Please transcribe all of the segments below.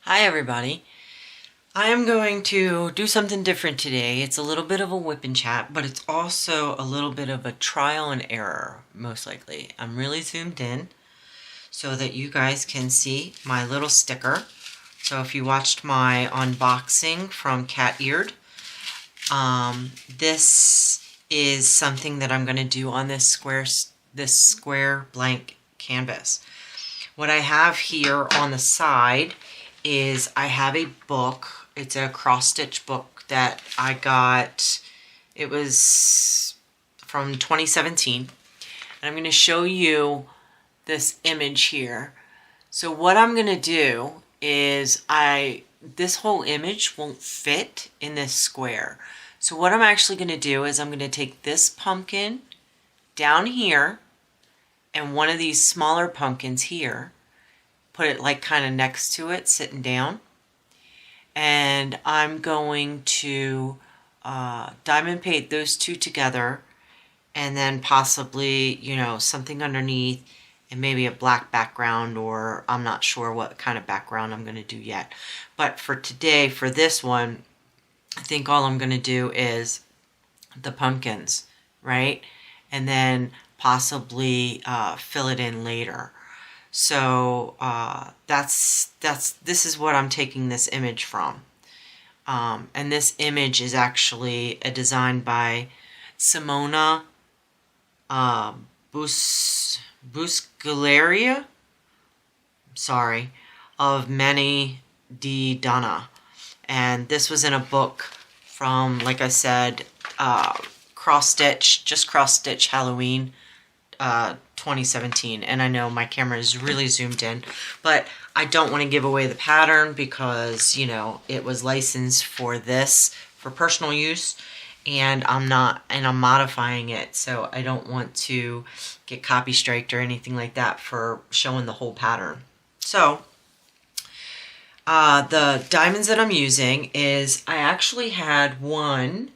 Hi everybody. I am going to do something different today. It's a little bit of a Wip N Chat, but it's also a little bit of a trial and error, most likely. I'm really zoomed in so that you guys can see my little sticker. So if you watched my unboxing from Cat Eared, this is something that I'm going to do on this square blank canvas. What I have here on the side is I have a book. It's a cross-stitch book that I got. It was from 2017. And I'm going to show you this image here. So what I'm going to do is this whole image won't fit in this square. So what I'm actually going to do is I'm going to take this pumpkin down here and one of these smaller pumpkins here, put it like kind of next to it, sitting down. And I'm going to diamond paint those two together, and then possibly, you know, something underneath and maybe a black background, or I'm not sure what kind of background I'm going to do yet. But for today, for this one, I think all I'm going to do is the pumpkins, right? And then possibly fill it in later. So this is what I'm taking this image from. And this image is actually a design by Simona Buscaglia, sorry, of Mani di Donna. And this was in a book from, like I said, cross-stitch Halloween 2017. And I know my camera is really zoomed in, but I don't want to give away the pattern because, you know, it was licensed for this for personal use, and I'm modifying it, so I don't want to get copy striked or anything like that for showing the whole pattern. So the diamonds that I'm using is, I actually had one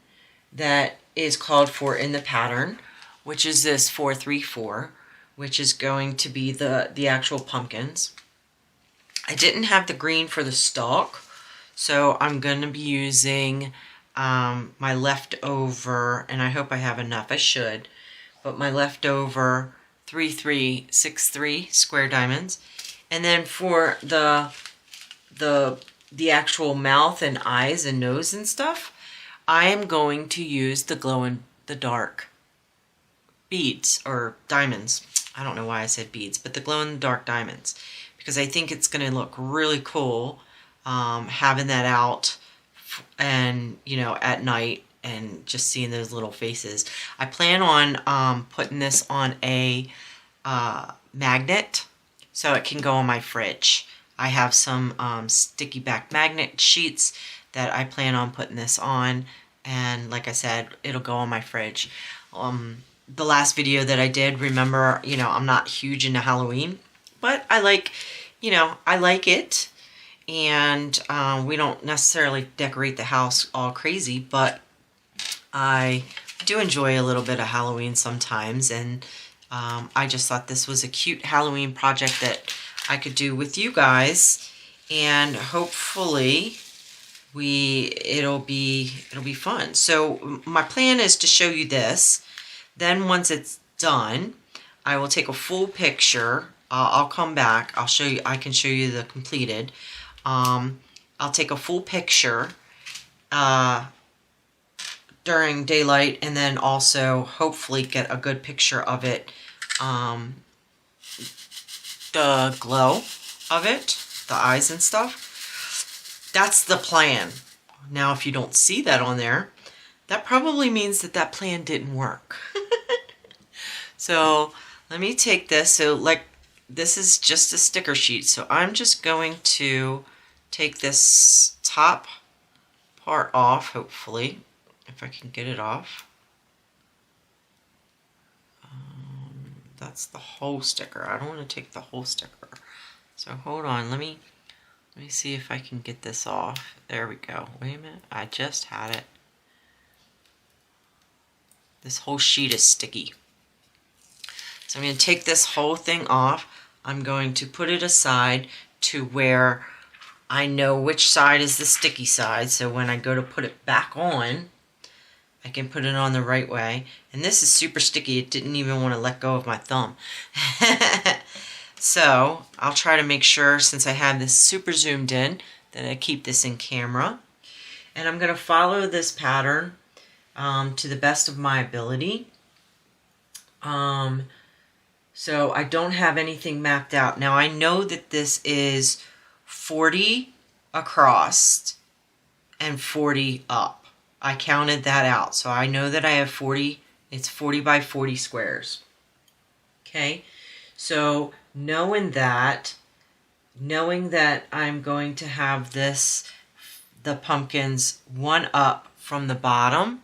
that is called for in the pattern, which is this 434, which is going to be the actual pumpkins. I didn't have the green for the stalk, so I'm going to be using my leftover, and I hope I have enough, I should, but my leftover 3363 square diamonds. And then for the actual mouth and eyes and nose and stuff, I am going to use the glow-in-the-dark beads or diamonds. I don't know why I said beads, but the glow-in-the-dark diamonds, because I think it's going to look really cool having that out and, you know, at night and just seeing those little faces. I plan on putting this on a magnet so it can go on my fridge. I have some sticky back magnet sheets that I plan on putting this on, and like I said, it'll go on my fridge. The last video that I did, remember, you know, I'm not huge into Halloween, but I like, you know, I like it. And we don't necessarily decorate the house all crazy, but I do enjoy a little bit of Halloween sometimes. And I just thought this was a cute Halloween project that I could do with you guys. And hopefully it'll be fun. So my plan is to show you this. Then once it's done, I will take a full picture. I'll come back. I'll show you. I can show you the completed. I'll take a full picture during daylight, and then also hopefully get a good picture of it, the glow of it, the eyes and stuff. That's the plan. Now, if you don't see that on there, that probably means that that plan didn't work. So let me take this. So like, this is just a sticker sheet. So I'm just going to take this top part off, hopefully, if I can get it off. That's the whole sticker. I don't want to take the whole sticker. So hold on, let me see if I can get this off. There we go. Wait a minute, I just had it. This whole sheet is sticky. So I'm going to take this whole thing off. I'm going to put it aside to where I know which side is the sticky side, so when I go to put it back on, I can put it on the right way. And this is super sticky. It didn't even want to let go of my thumb. So I'll try to make sure, since I have this super zoomed in, that I keep this in camera. And I'm going to follow this pattern to the best of my ability. So I don't have anything mapped out. Now I know that this is 40 across and 40 up. I counted that out. So I know that I have 40, it's 40 by 40 squares. Okay, so knowing that I'm going to have the pumpkins one up from the bottom.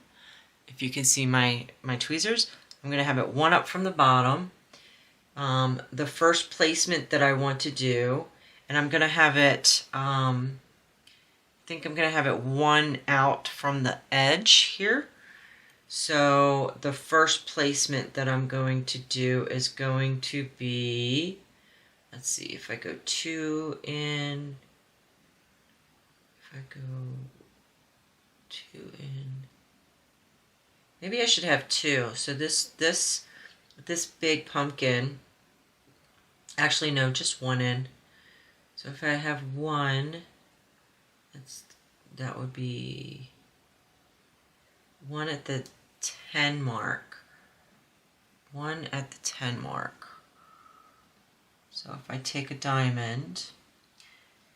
If you can see my tweezers, I'm going to have it one up from the bottom. The first placement that I want to do, and I'm going to have it, I think I'm going to have it one out from the edge here. So the first placement that I'm going to do is going to be, let's see, if I go 2 in, if I go 2 in, maybe I should have 2. So this big pumpkin, actually no, just 1 in. So if I have 1, that would be 1 at the 10 mark. 1 at the 10 mark. So if I take a diamond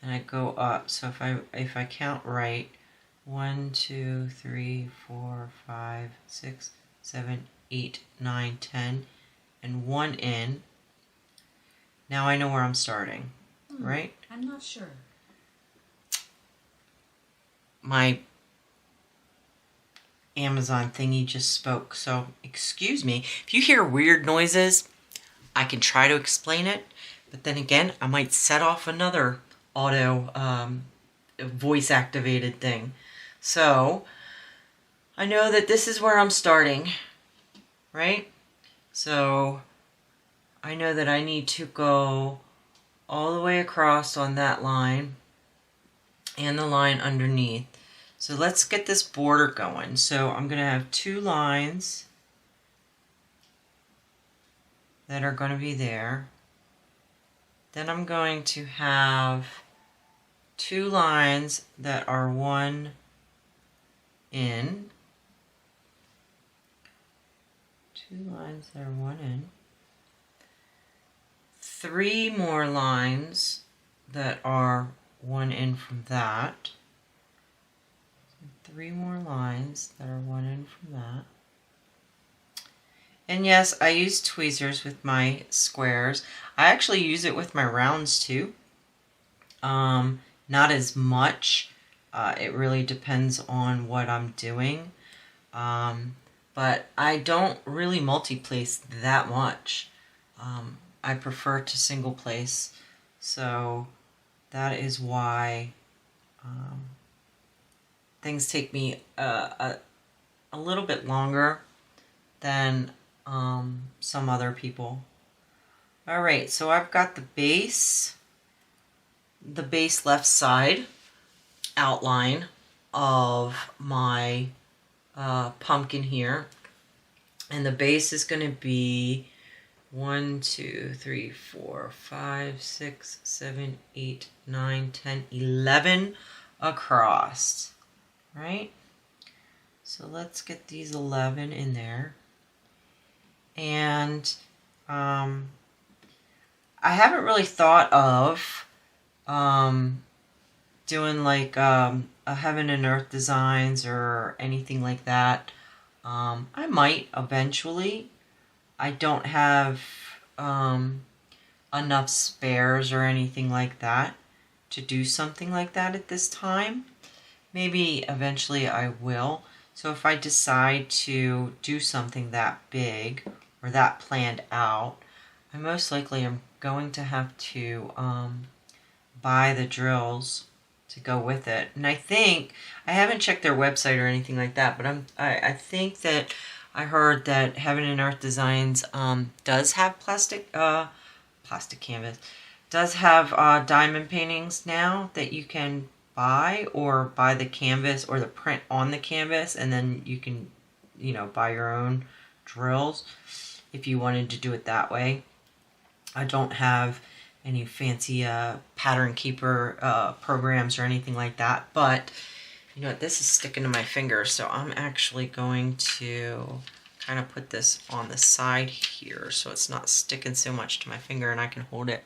and I go up, so if I count right, 1, 2, 3, 4, 5, 6, 7, 8, 9, 10, and 1 in. Now I know where I'm starting, right? I'm not sure. My Amazon thingy just spoke, so excuse me. If you hear weird noises, I can try to explain it, but then again, I might set off another auto voice activated thing. So I know that this is where I'm starting, right? So I know that I need to go all the way across on that line and the line underneath. So let's get this border going. So I'm going to have 2 lines that are going to be there. Then I'm going to have 2 lines that are 1 in. 2 lines that are 1 in. 3 more lines that are 1 in from that. 3 more lines that are 1 in from that. And yes, I use tweezers with my squares. I actually use it with my rounds too. Not as much. It really depends on what I'm doing. But I don't really multi-place that much. I prefer to single place. So that is why things take me a little bit longer than some other people. Alright, so I've got the base left side outline of my pumpkin here. And the base is going to be 1, 2, 3, 4, 5, 6, 7, 8, 9, 10, 11 across. Right? So let's get these 11 in there. And I haven't really thought of doing like a heaven and earth designs or anything like that. I might eventually. I don't have enough spares or anything like that to do something like that at this time. Maybe eventually I will. So if I decide to do something that big or that planned out, I most likely am going to have to buy the drills to go with it. And I think, I haven't checked their website or anything like that, but I think that I heard that Heaven and Earth Designs does have plastic canvas, does have diamond paintings now that you can buy, or buy the canvas or the print on the canvas, and then you can, you know, buy your own drills if you wanted to do it that way. I don't have any fancy pattern keeper programs or anything like that, but you know what, this is sticking to my finger, so I'm actually going to kind of put this on the side here so it's not sticking so much to my finger and I can hold it.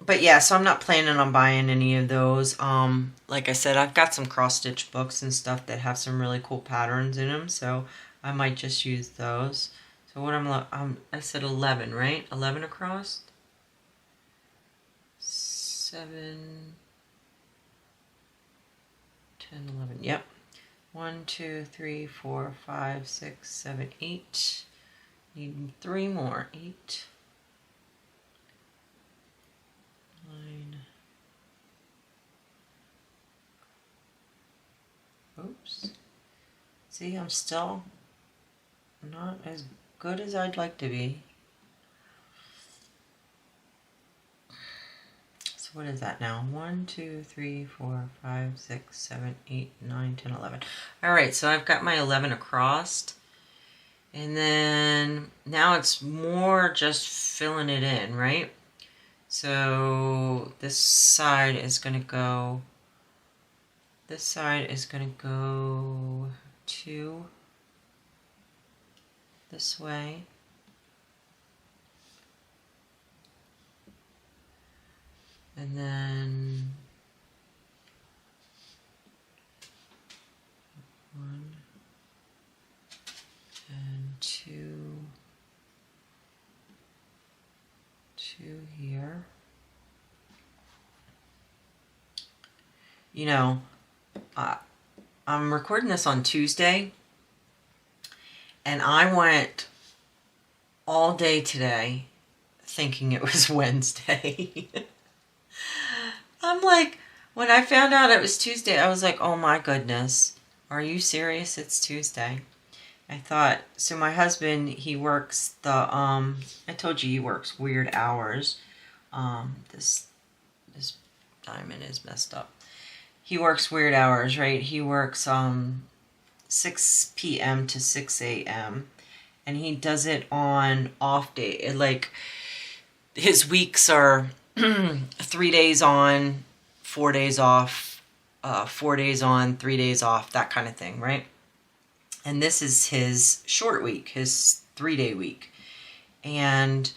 But yeah, so I'm not planning on buying any of those. Like I said, I've got some cross-stitch books and stuff that have some really cool patterns in them, so I might just use those. So what I said 11, right? 11 across? 7, 10, 11, yep. 1, 2, 3, 4, 5, 6, 7, 8. Need 3 more. 8. 9. Oops. See, I'm still not as good as I'd like to be. So what is that now? 1, 2, 3, 4, 5, 6, 7, 8, 9, 10, 11. All right, so I've got my 11 across. And then now it's more just filling it in, right? So this side is going to go, to this way. And then 1 and 2 here. You know, I'm recording this on Tuesday, and I went all day today thinking it was Wednesday. I'm like, when I found out it was Tuesday, I was like, oh my goodness, are you serious? It's Tuesday. I thought, so my husband, he works the, I told you he works weird hours. This diamond is messed up. He works weird hours, right? He works 6 p.m. to 6 a.m. and he does it on off day. Like, his weeks are 3 days on, 4 days off, 4 days on, 3 days off, that kind of thing, right? And this is his short week, his 3-day week. And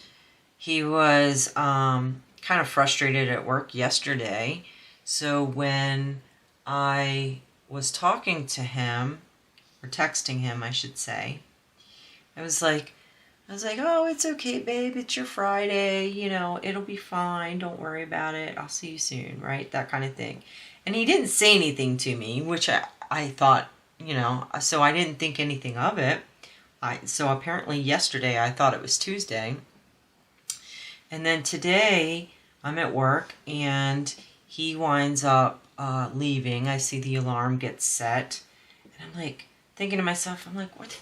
he was kind of frustrated at work yesterday. So when I was talking to him, or texting him, I should say, I was like, oh, it's okay, babe. It's your Friday. You know, it'll be fine. Don't worry about it. I'll see you soon, right? That kind of thing. And he didn't say anything to me, which I thought, you know, so I didn't think anything of it. So apparently yesterday I thought it was Tuesday. And then today I'm at work and he winds up leaving. I see the alarm get set. And I'm like, thinking to myself, I'm like, what?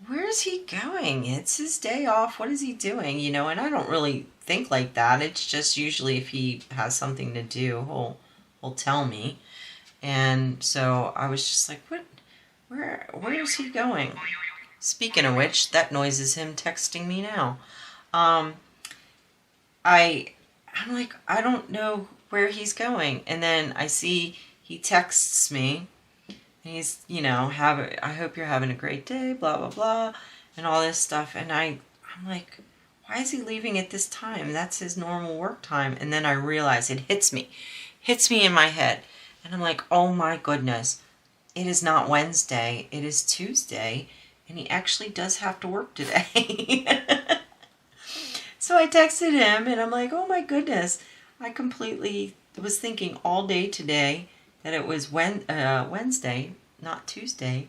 Where is he going? It's his day off. What is he doing? You know, and I don't really think like that. It's just usually if he has something to do, he'll tell me. And so I was just like, what? Where is he going? Speaking of which, that noise is him texting me now. I'm like, I don't know where he's going. And then I see he texts me. And he's, you know, I hope you're having a great day, blah, blah, blah, and all this stuff. And I'm like, why is he leaving at this time? That's his normal work time. And then I realize it hits me in my head. And I'm like, oh my goodness, it is not Wednesday, it is Tuesday, and he actually does have to work today. So I texted him, and I'm like, oh my goodness, I completely was thinking all day today that it was Wednesday, not Tuesday.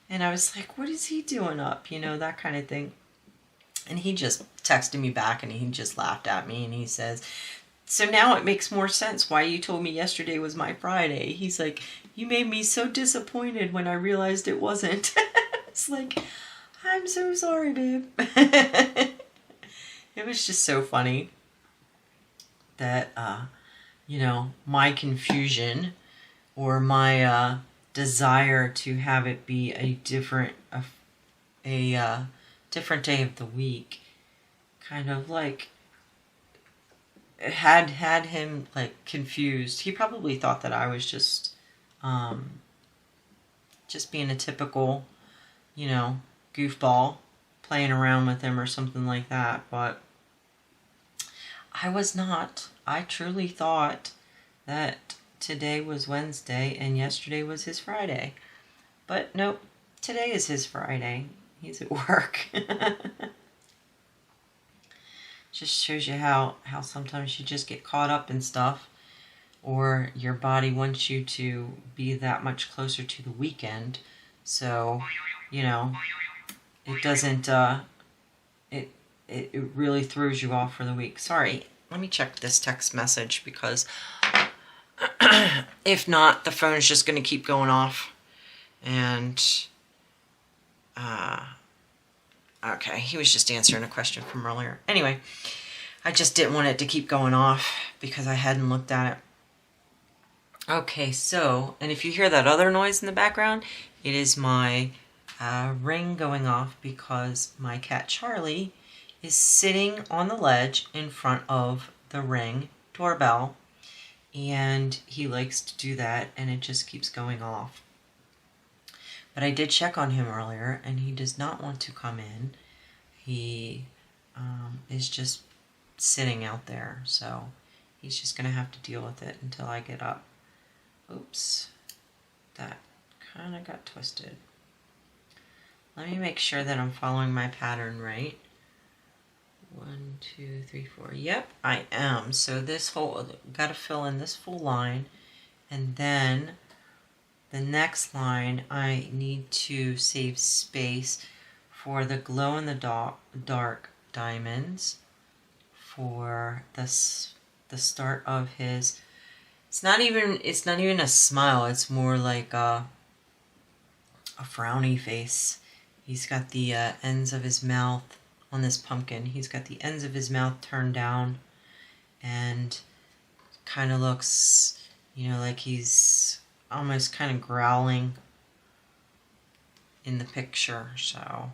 And I was like, what is he doing up? You know, that kind of thing. And he just texted me back and he just laughed at me and he says, so now it makes more sense why you told me yesterday was my Friday. He's like, you made me so disappointed when I realized it wasn't. It's like, I'm so sorry, babe. It was just so funny that, my confusion or my desire to have it be a different different day of the week kind of like had him like confused. He probably thought that I was just being a typical, goofball, playing around with him or something like that, but I was not. I truly thought that today was Wednesday and yesterday was his Friday. But nope, today is his Friday. He's at work. Just shows you how sometimes you just get caught up in stuff, or your body wants you to be that much closer to the weekend. So, it doesn't, it really throws you off for the week. Sorry, let me check this text message because if not, the phone is just going to keep going off. And, okay, he was just answering a question from earlier. Anyway, I just didn't want it to keep going off because I hadn't looked at it. Okay, so, and if you hear that other noise in the background, it is my ring going off because my cat Charlie is sitting on the ledge in front of the Ring doorbell, and he likes to do that, and it just keeps going off. But I did check on him earlier, and he does not want to come in. He is just sitting out there, so he's just going to have to deal with it until I get up. Oops, that kind of got twisted. Let me make sure that I'm following my pattern right. 1, 2, 3, 4. Yep, I am. So this whole, got to fill in this full line, and then the next line I need to save space for the glow-in-the-dark diamonds for the start of his. It's not even a smile. It's more like a frowny face. He's got the ends of his mouth on this pumpkin. He's got the ends of his mouth turned down and kind of looks, like he's almost kind of growling in the picture. So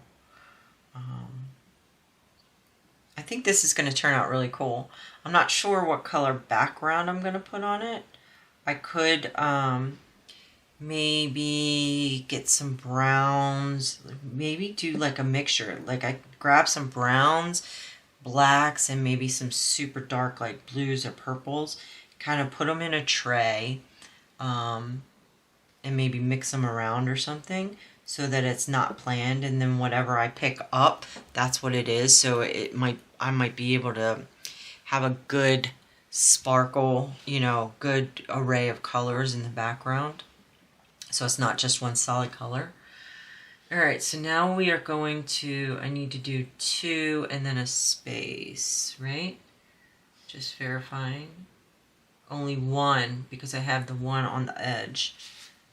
I think this is going to turn out really cool. I'm not sure what color background I'm going to put on it. I could maybe get some browns, maybe do like a mixture. Like I grab some browns, blacks, and maybe some super dark like blues or purples, kind of put them in a tray, and maybe mix them around or something so that it's not planned, and then whatever I pick up, that's what it is. So I might be able to have a good sparkle, good array of colors in the background. So it's not just one solid color. All right, so now we are going to, I need to do 2 and then a space, right? Just verifying. Only 1 because I have the 1 on the edge.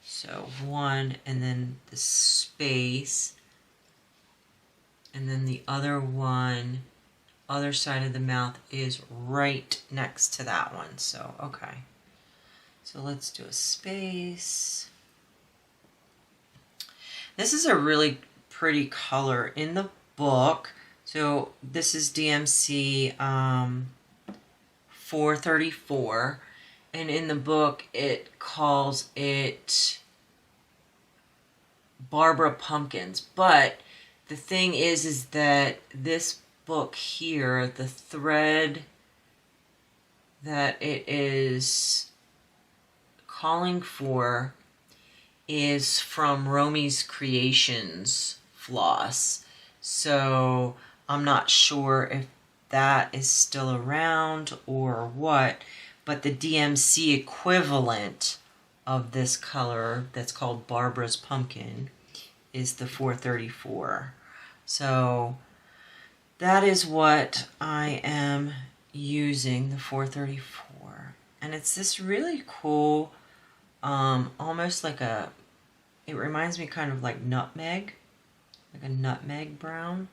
So 1 and then the space. And then the other one, other side of the mouth is right next to that one. So, okay. So let's do a space. This is a really pretty color in the book. So this is DMC 434. And in the book, it calls it Barbara Pumpkins. But the thing is that this book here, the thread that it is calling for is from Romy's Creations floss. So I'm not sure if that is still around or what, but the DMC equivalent of this color that's called Barbara's Pumpkin is the 434. So that is what I am using, the 434. And it's this really cool, almost like it reminds me kind of like nutmeg, like a nutmeg brown.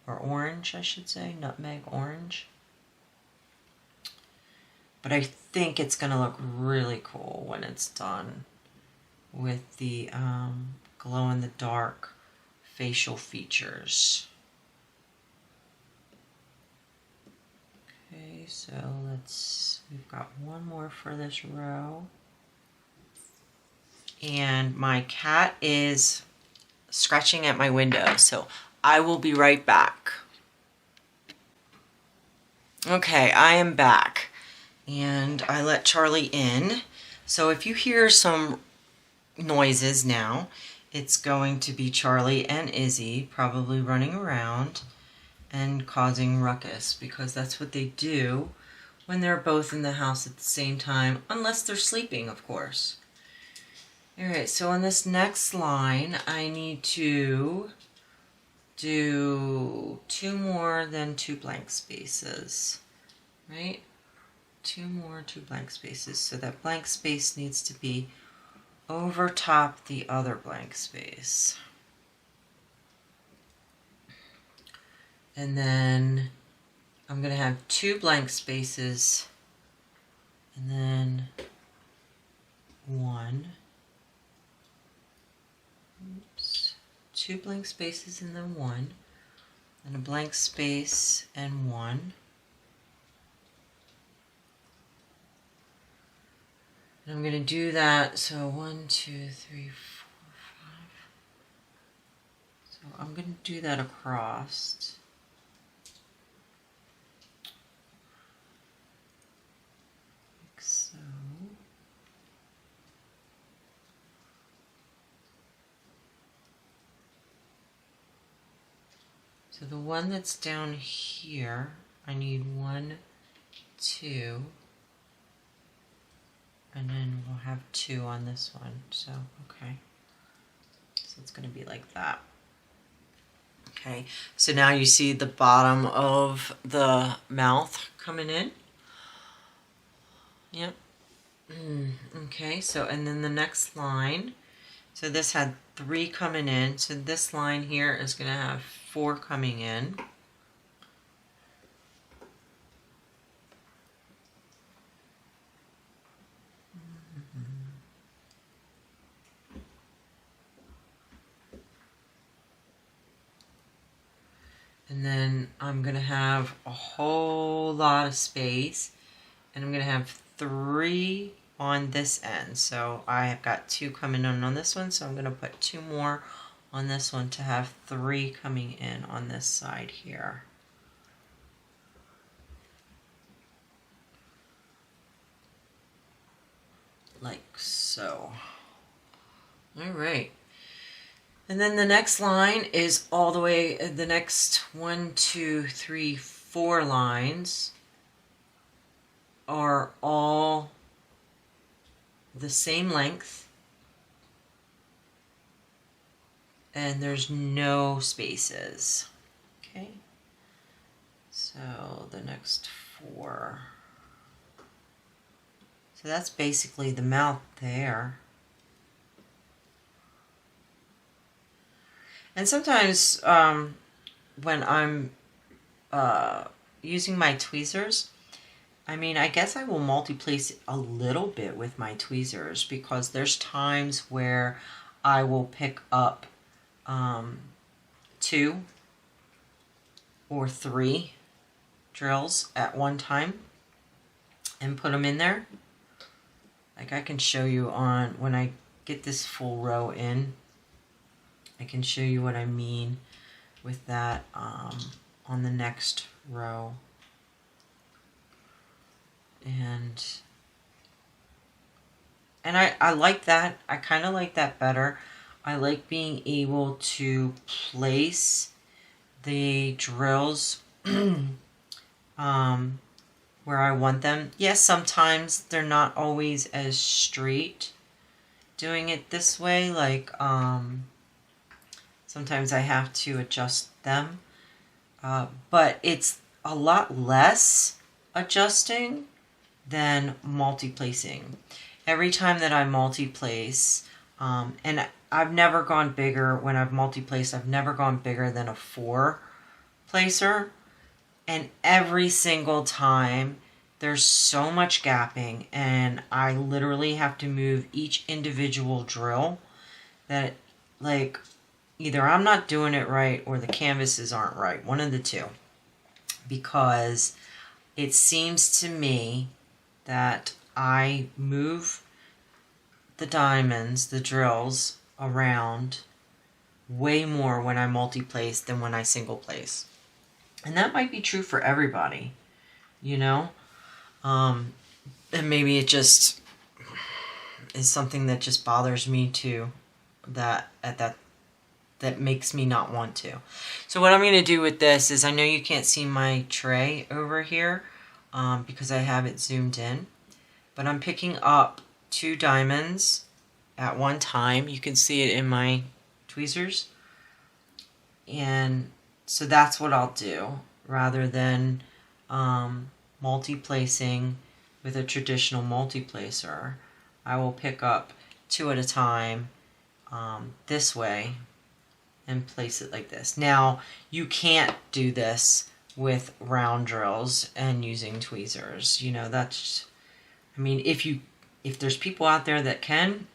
or orange, I should say, nutmeg orange. But I think it's going to look really cool when it's done with the glow-in-the-dark facial features. Okay, so we've got one more for this row. And my cat is scratching at my window, so I will be right back. Okay, I am back, and I let Charlie in. So if you hear some noises now, it's going to be Charlie and Izzy probably running around and causing ruckus, because that's what they do when they're both in the house at the same time, unless they're sleeping, of course. Alright, so on this next line, I need to do 2 more than 2 blank spaces, right? 2 more 2 blank spaces, so that blank space needs to be over top the other blank space. And then I'm going to have 2 blank spaces, and then 1. Oops. 2 blank spaces and then 1. And a blank space and 1. And I'm going to do that, so 1, 2, 3, 4, 5. So I'm going to do that across. Like so. So the one that's down here, I need 1, 2. And then we'll have 2 on this one, so, okay. So it's going to be like that. Okay, so now you see the bottom of the mouth coming in. Yep. Okay, so, and then the next line, so this had 3 coming in, so this line here is going to have 4 coming in. And then I'm going to have a whole lot of space, and I'm going to have 3 on this end. So I have got 2 coming in on this one, so I'm going to put 2 more on this one to have 3 coming in on this side here. Like so. All right. And then the next line is all the way, the next 1, 2, 3, 4 lines are all the same length, and there's no spaces. Okay, so the next 4. So that's basically the mouth there. And sometimes when I'm using my tweezers, I mean, I guess I will multi-place a little bit with my tweezers, because there's times where I will pick up 2 or 3 drills at one time and put them in there. Like I can show you on, when I get this full row in, I can show you what I mean with that on the next row. And I like that. I kind of like that better. I like being able to place the drills where I want them. Yes, sometimes they're not always as straight doing it this way. Like sometimes I have to adjust them. But it's a lot less adjusting than multi-placing. Every time that I multi-place, and I've never gone bigger when I've multi-placed, I've never gone bigger than a 4 placer, and every single time there's so much gapping, and I literally have to move each individual drill that, like, either I'm not doing it right or the canvases aren't right, one of the two, because it seems to me that I move the diamonds, the drills, around way more when I multi-place than when I single place. And that might be true for everybody, you know? And maybe it just is something that just bothers me too, that makes me not want to. So what I'm going to do with this is, I know you can't see my tray over here because I have it zoomed in, but I'm picking up 2 diamonds at one time. You can see it in my tweezers. And so that's what I'll do, rather than multi-placing with a traditional multi-placer. I will pick up 2 at a time this way and place it like this. Now, you can't do this with round drills and using tweezers. You know, that's, I mean, if there's people out there that can,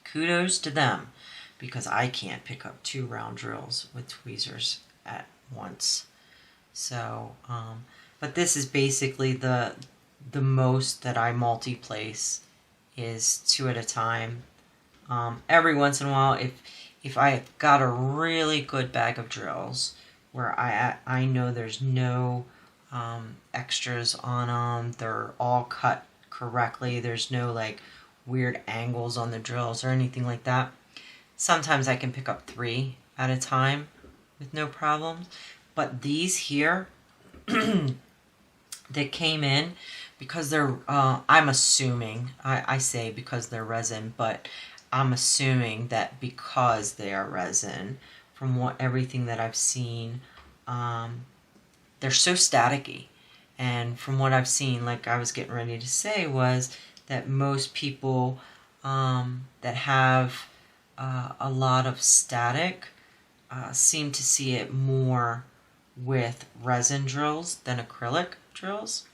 kudos to them, because I can't pick up 2 round drills with tweezers at once. So, but this is basically the most that I multi-place is 2 at a time. Every once in a while, if I got a really good bag of drills where I know there's no extras on them, they're all cut correctly, there's no like weird angles on the drills or anything like that, sometimes I can pick up 3 at a time with no problems. But these here that came in, because they're, I'm assuming, I say because they're resin, but I'm assuming that because they are resin, from everything that I've seen, they're so staticky. And from what I've seen, like I was getting ready to say, was that most people that have a lot of static seem to see it more with resin drills than acrylic drills.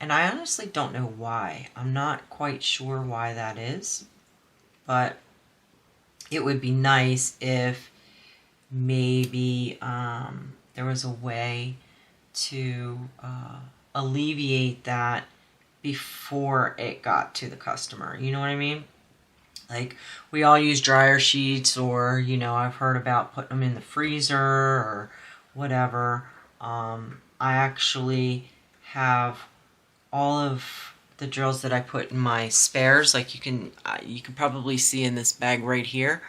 And I honestly don't know why. I'm not quite sure why that is. But it would be nice if maybe there was a way to alleviate that before it got to the customer. You know what I mean? Like, we all use dryer sheets, or, you know, I've heard about putting them in the freezer or whatever. I actually have all of the drills that I put in my spares. Like you can probably see in this bag right here,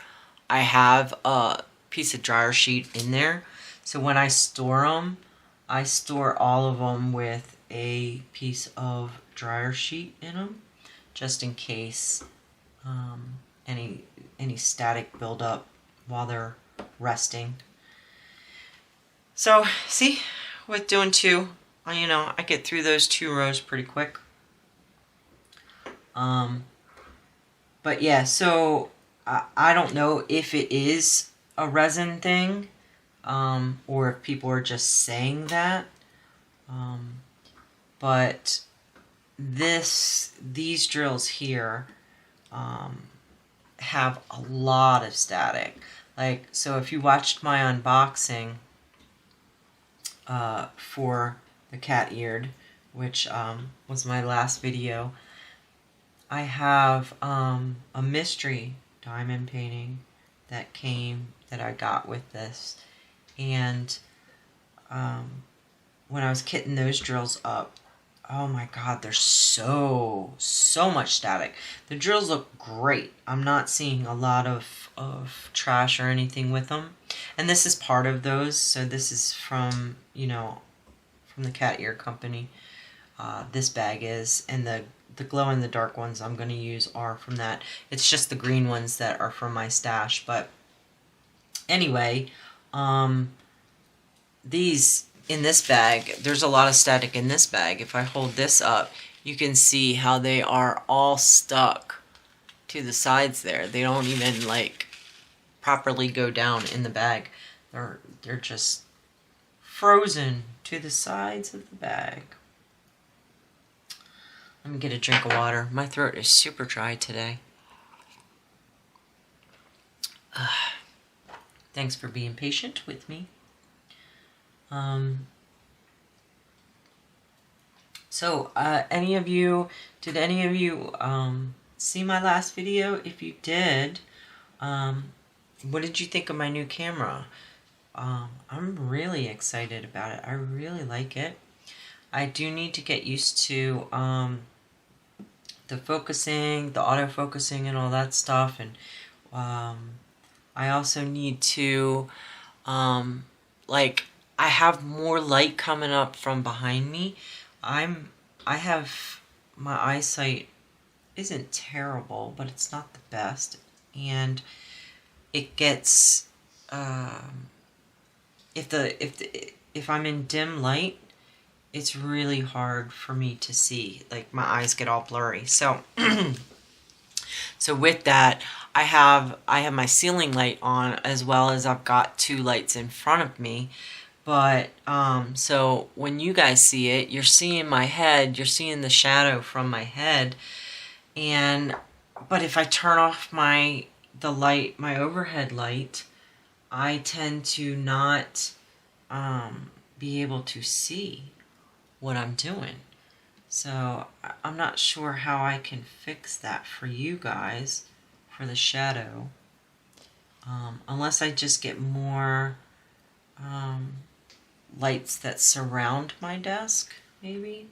I have a piece of dryer sheet in there. So when I store them, I store all of them with a piece of dryer sheet in them, just in case any static buildup while they're resting. So see, with doing 2, you know, I get through those 2 rows pretty quick. But yeah, so I don't know if it is a resin thing, or if people are just saying that. But these drills here have a lot of static. Like, so if you watched my unboxing for the cat-eared, which was my last video, I have a mystery diamond painting that I got with this. And when I was kitting those drills up, oh my god, there's so much static. The drills look great. I'm not seeing a lot of trash or anything with them. And this is part of those. So this is from, you know, from the cat ear company. This bag is, and the glow-in-the-dark ones I'm going to use are from that. It's just the green ones that are from my stash. But anyway, these in this bag, there's a lot of static in this bag. If I hold this up, you can see how they are all stuck to the sides there. They don't even like properly go down in the bag. They're just frozen to the sides of the bag. Let me get a drink of water. My throat is super dry today. Thanks for being patient with me. So, did any of you see my last video? If you did, what did you think of my new camera? I'm really excited about it. I really like it. I do need to get used to the focusing, the autofocusing and all that stuff, and I also need to I have more light coming up from behind me. My eyesight isn't terrible, but it's not the best, and it gets if I'm in dim light, it's really hard for me to see. Like, my eyes get all blurry. So so with that, I have my ceiling light on, as well as I've got 2 lights in front of me. But so when you guys see it, you're seeing my head, you're seeing the shadow from my head. But if I turn off my overhead light, I tend to not be able to see what I'm doing. So I'm not sure how I can fix that for you guys, for the shadow, unless I just get more lights that surround my desk. Maybe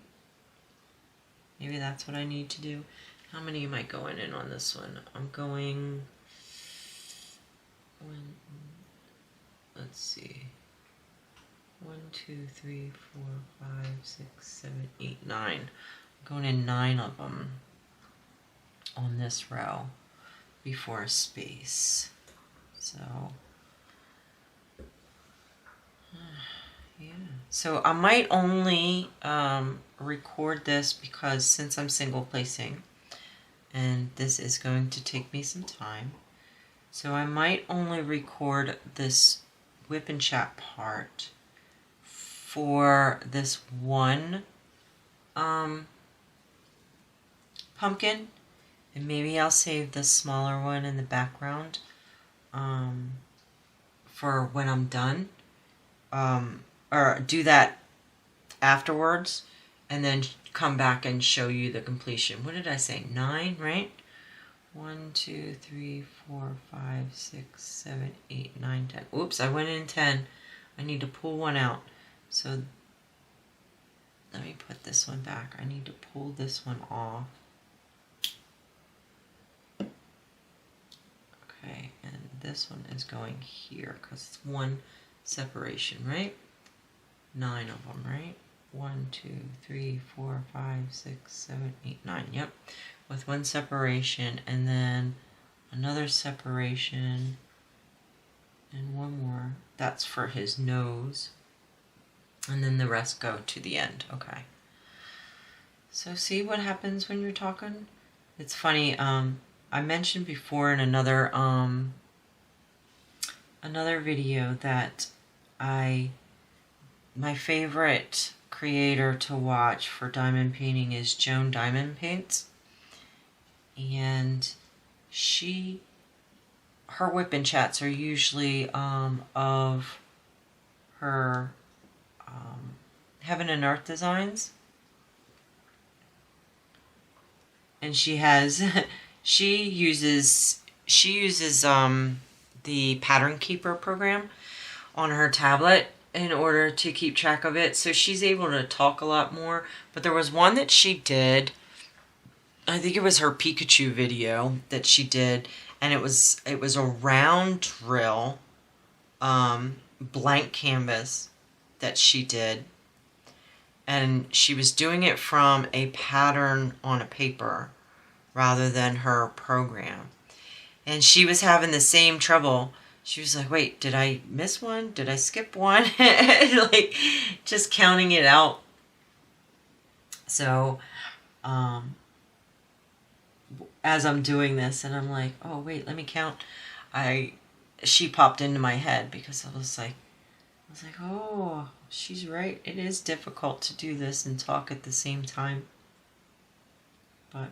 that's what I need to do. How many am I going in on this one? I'm going, let's see, 1, 2, 3, 4, 5, 6, 7, 8, 9. I'm going in 9 of them on this row before a space. So yeah. So I might only record this, because since I'm single placing, and this is going to take me some time, so I might only record this Wip N Chat part for this one pumpkin, and maybe I'll save the smaller one in the background for when I'm done, or do that afterwards, and then come back and show you the completion. What did I say? 9, right? 1, 2, 3, 4, 5, 6, 7, 8, 9, 10. Oops, I went in 10. I need to pull one out. So let me put this one back. I need to pull this one off. Okay, and this one is going here, because it's one separation, right? 9 of them, right? 1, 2, 3, 4, 5, 6, 7, 8, 9. Yep, with one separation, and then another separation, and one more. That's for his nose, and then the rest go to the end. Okay. So see what happens when you're talking? It's funny. I mentioned before in another video that my favorite creator to watch for diamond painting is Joan Diamond Paints, and her Wip N Chats are usually of her Heaven and Earth designs, and she uses the Pattern Keeper program on her tablet in order to keep track of it, so she's able to talk a lot more. But there was one that she did, I think it was her Pikachu video that she did, and it was a round drill blank canvas that she did, and she was doing it from a pattern on a paper rather than her program, and she was having the same trouble. She was like, wait, did I miss one? Did I skip one? Like, just counting it out. So, as I'm doing this, and I'm like, oh, wait, let me count. she popped into my head because I was like, oh, she's right. It is difficult to do this and talk at the same time. But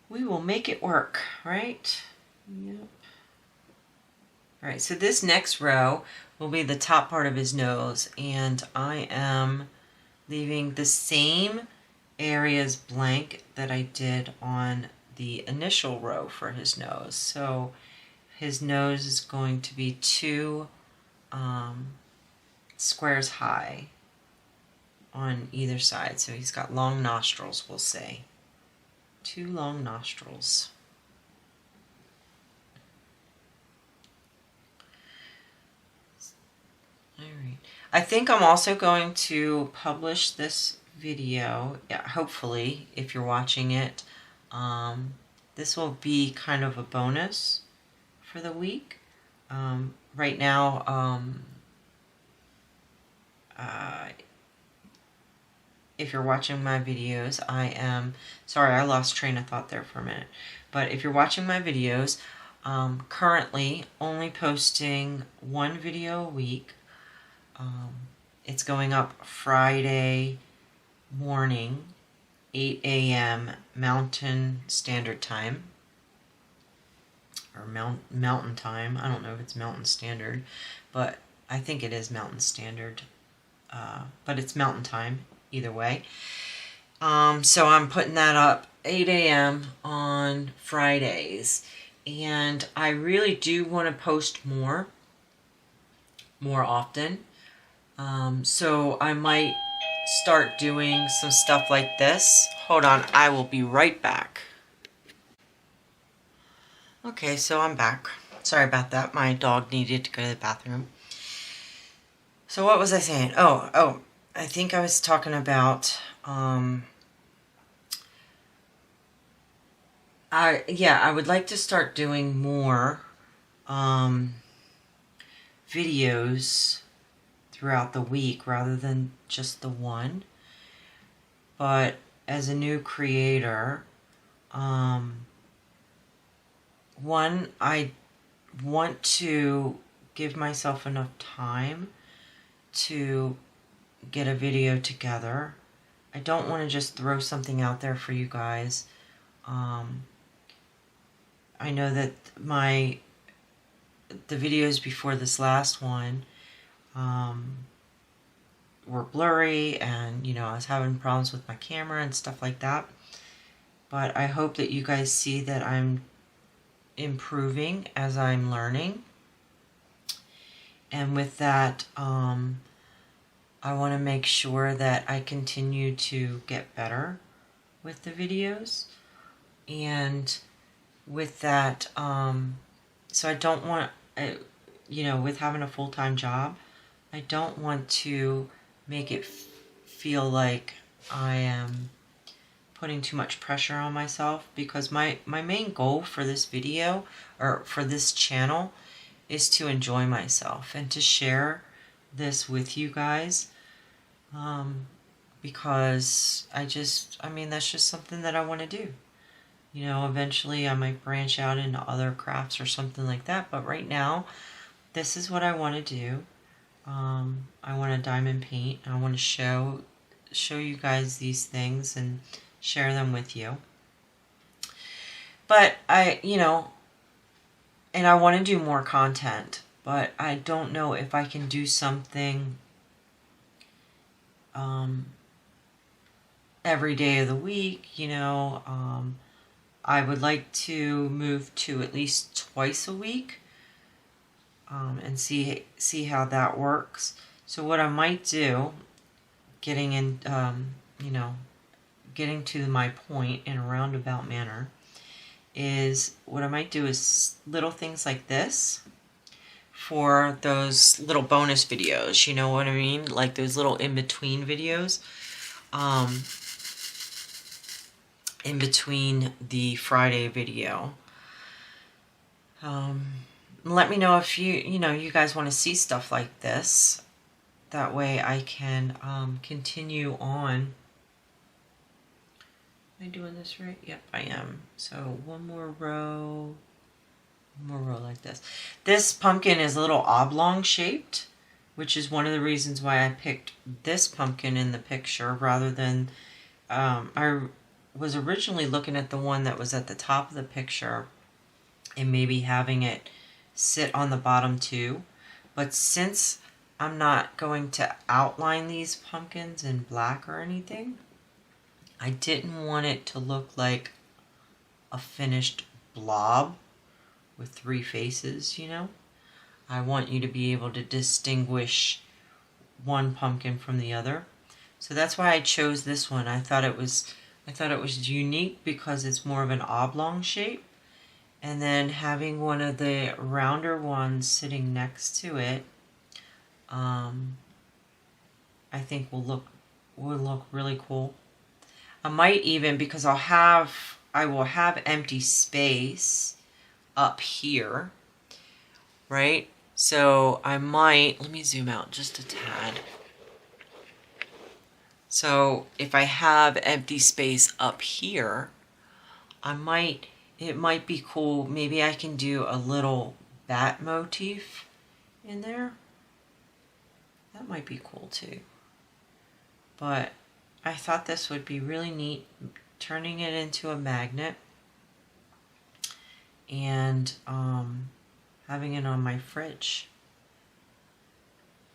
we will make it work, right? Yep. All right, so this next row will be the top part of his nose, and I am leaving the same areas blank that I did on the initial row for his nose. So his nose is going to be 2 squares high on either side. So he's got long nostrils, we'll say. 2 long nostrils. All right. I think I'm also going to publish this video, hopefully, if you're watching it. This will be kind of a bonus for the week. Right now, if you're watching my videos, sorry, I lost train of thought there for a minute. But if you're watching my videos, currently only posting 1 video a week. It's going up Friday morning, 8 a.m. Mountain Standard Time. Or Mountain Time. I don't know if it's Mountain Standard, but I think it is Mountain Standard. But it's Mountain Time, either way. So I'm putting that up 8 a.m. on Fridays. And I really do want to post more often. So I might start doing some stuff like this. Hold on, I will be right back. Okay, so I'm back. Sorry about that. My dog needed to go to the bathroom. So what was I saying? Oh, I think I was talking about, I would like to start doing more, videos throughout the week rather than just the one. But as a new creator, one, I want to give myself enough time to get a video together. I don't want to just throw something out there for you guys. I know that the videos before this last one were blurry, and I was having problems with my camera and stuff like that. But I hope that you guys see that I'm improving as I'm learning. And with that, I want to make sure that I continue to get better with the videos. And with that, so I don't want, with having a full-time job, I don't want to make it feel like I am putting too much pressure on myself, because my main goal for this video, or for this channel, is to enjoy myself and to share this with you guys, because that's just something that I want to do. Eventually I might branch out into other crafts or something like that, but right now, this is what I want to do. I want to diamond paint. I want to show you guys these things and share them with you. But and I want to do more content, but I don't know if I can do something every day of the week. I would like to move to at least twice a week, and see how that works. So what I might do, getting to my point in a roundabout manner, is what I might do is little things like this for those little bonus videos, you know what I mean? Like those little in-between videos. In between the Friday video. Let me know if you guys want to see stuff like this. That way I can continue on. Am I doing this right? Yep, I am. So one more row, More row like this. This pumpkin is a little oblong shaped, which is one of the reasons why I picked this pumpkin in the picture rather than, I was originally looking at the one that was at the top of the picture and maybe having it sit on the bottom too. But since I'm not going to outline these pumpkins in black or anything, I didn't want it to look like a finished blob with three faces, you know? I want you to be able to distinguish one pumpkin from the other. So that's why I chose this one. I thought it was unique because it's more of an oblong shape. And then having one of the rounder ones sitting next to it, I think will look really cool. I might even, because I will have empty space up here, right? So I might, let me zoom out just a tad. So if I have empty space up here, it might be cool. Maybe I can do a little bat motif in there. That might be cool too. But I thought this would be really neat, turning it into a magnet and having it on my fridge.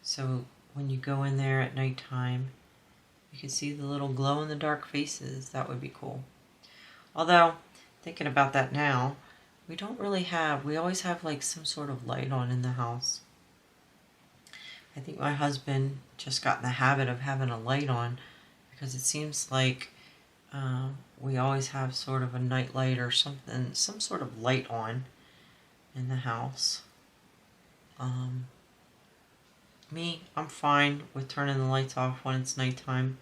So when you go in there at nighttime, you can see the little glow-in-the-dark faces. That would be cool. Although, thinking about that now, we always have like some sort of light on in the house. I think my husband just got in the habit of having a light on because it seems like we always have sort of a night light or something, some sort of light on in the house. I'm fine with turning the lights off when it's nighttime,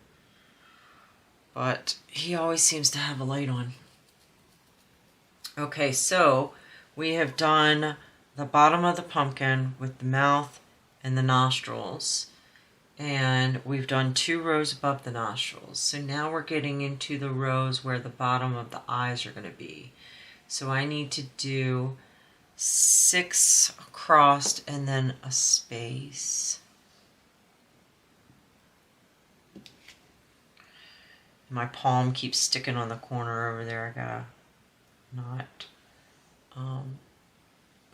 but he always seems to have a light on. Okay, so we have done the bottom of the pumpkin with the mouth and the nostrils, and we've done 2 rows above the nostrils. So now we're getting into the rows where the bottom of the eyes are going to be. So I need to do 6 crossed and then a space. My palm keeps sticking on the corner over there. I gotta not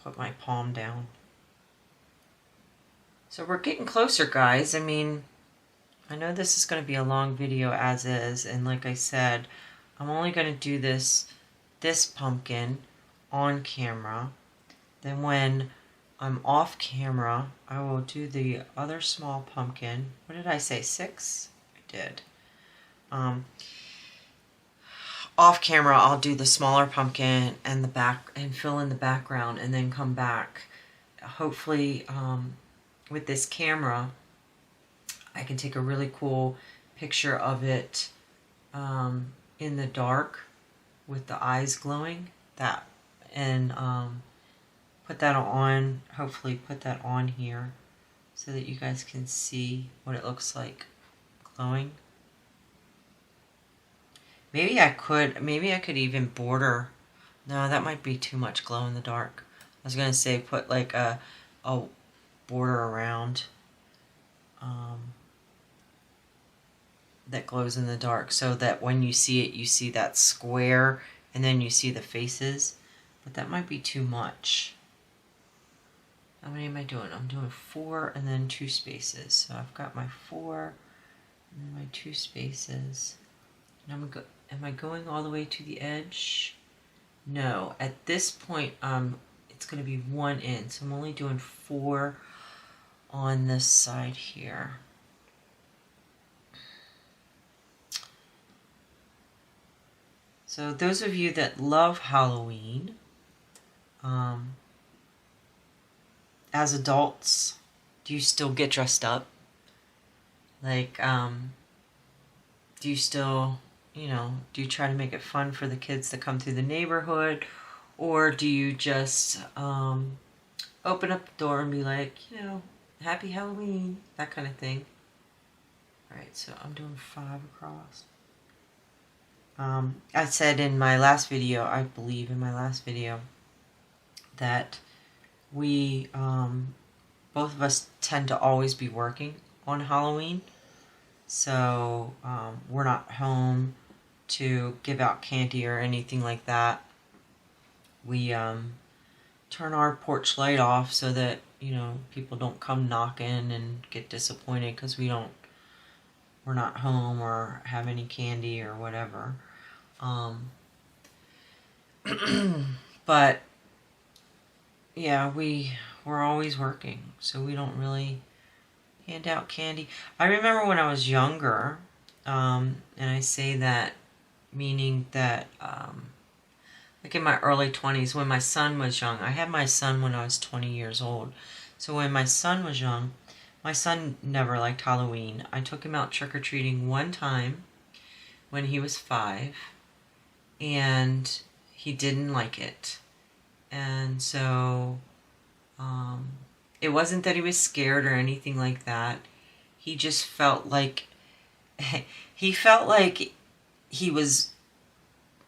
put my palm down. So we're getting closer, guys. I mean, I know this is going to be a long video as is, and like I said, I'm only going to do this pumpkin on camera. Then when I'm off camera, I will do the other small pumpkin. What did I say, 6? I did. Off camera, I'll do the smaller pumpkin and the back and fill in the background, and then come back. Hopefully, with this camera, I can take a really cool picture of it in the dark with the eyes glowing. And put that on. Hopefully, put that on here so that you guys can see what it looks like glowing. Maybe I could even border. No, that might be too much glow in the dark. I was going to say put like a border around that glows in the dark so that when you see it, you see that square and then you see the faces. But that might be too much. How many am I doing? I'm doing 4 and then 2 spaces. So I've got my 4 and then my 2 spaces. And am I going all the way to the edge? No. At this point, it's going to be 1 in. So I'm only doing 4 on this side here. So those of you that love Halloween, as adults, do you still get dressed up? Like, do you still, do you try to make it fun for the kids that come through the neighborhood? Or do you just open up the door and be like, Happy Halloween, that kind of thing? Alright, so I'm doing 5 across. I said in my last video, I believe in my last video, that we, both of us tend to always be working on Halloween. So we're not home to give out candy or anything like that. We turn our porch light off so that, people don't come knocking and get disappointed because we're not home or have any candy or whatever. But yeah, we're always working, so we don't really hand out candy. I remember when I was younger, and I say that meaning that, like in my early 20s, when my son was young. I had my son when I was 20 years old. So when my son was young, my son never liked Halloween. I took him out trick-or-treating one time when he was 5, and he didn't like it. And so it wasn't that he was scared or anything like that. He just felt like he was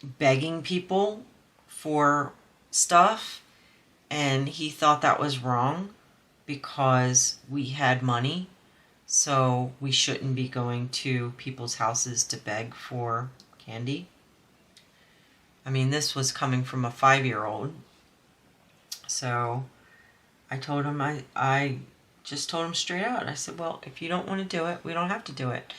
begging people for stuff, and he thought that was wrong because we had money, so we shouldn't be going to people's houses to beg for candy. I mean, this was coming from a 5-year-old. So I told him, I just told him straight out. I said, well, if you don't want to do it, we don't have to do it.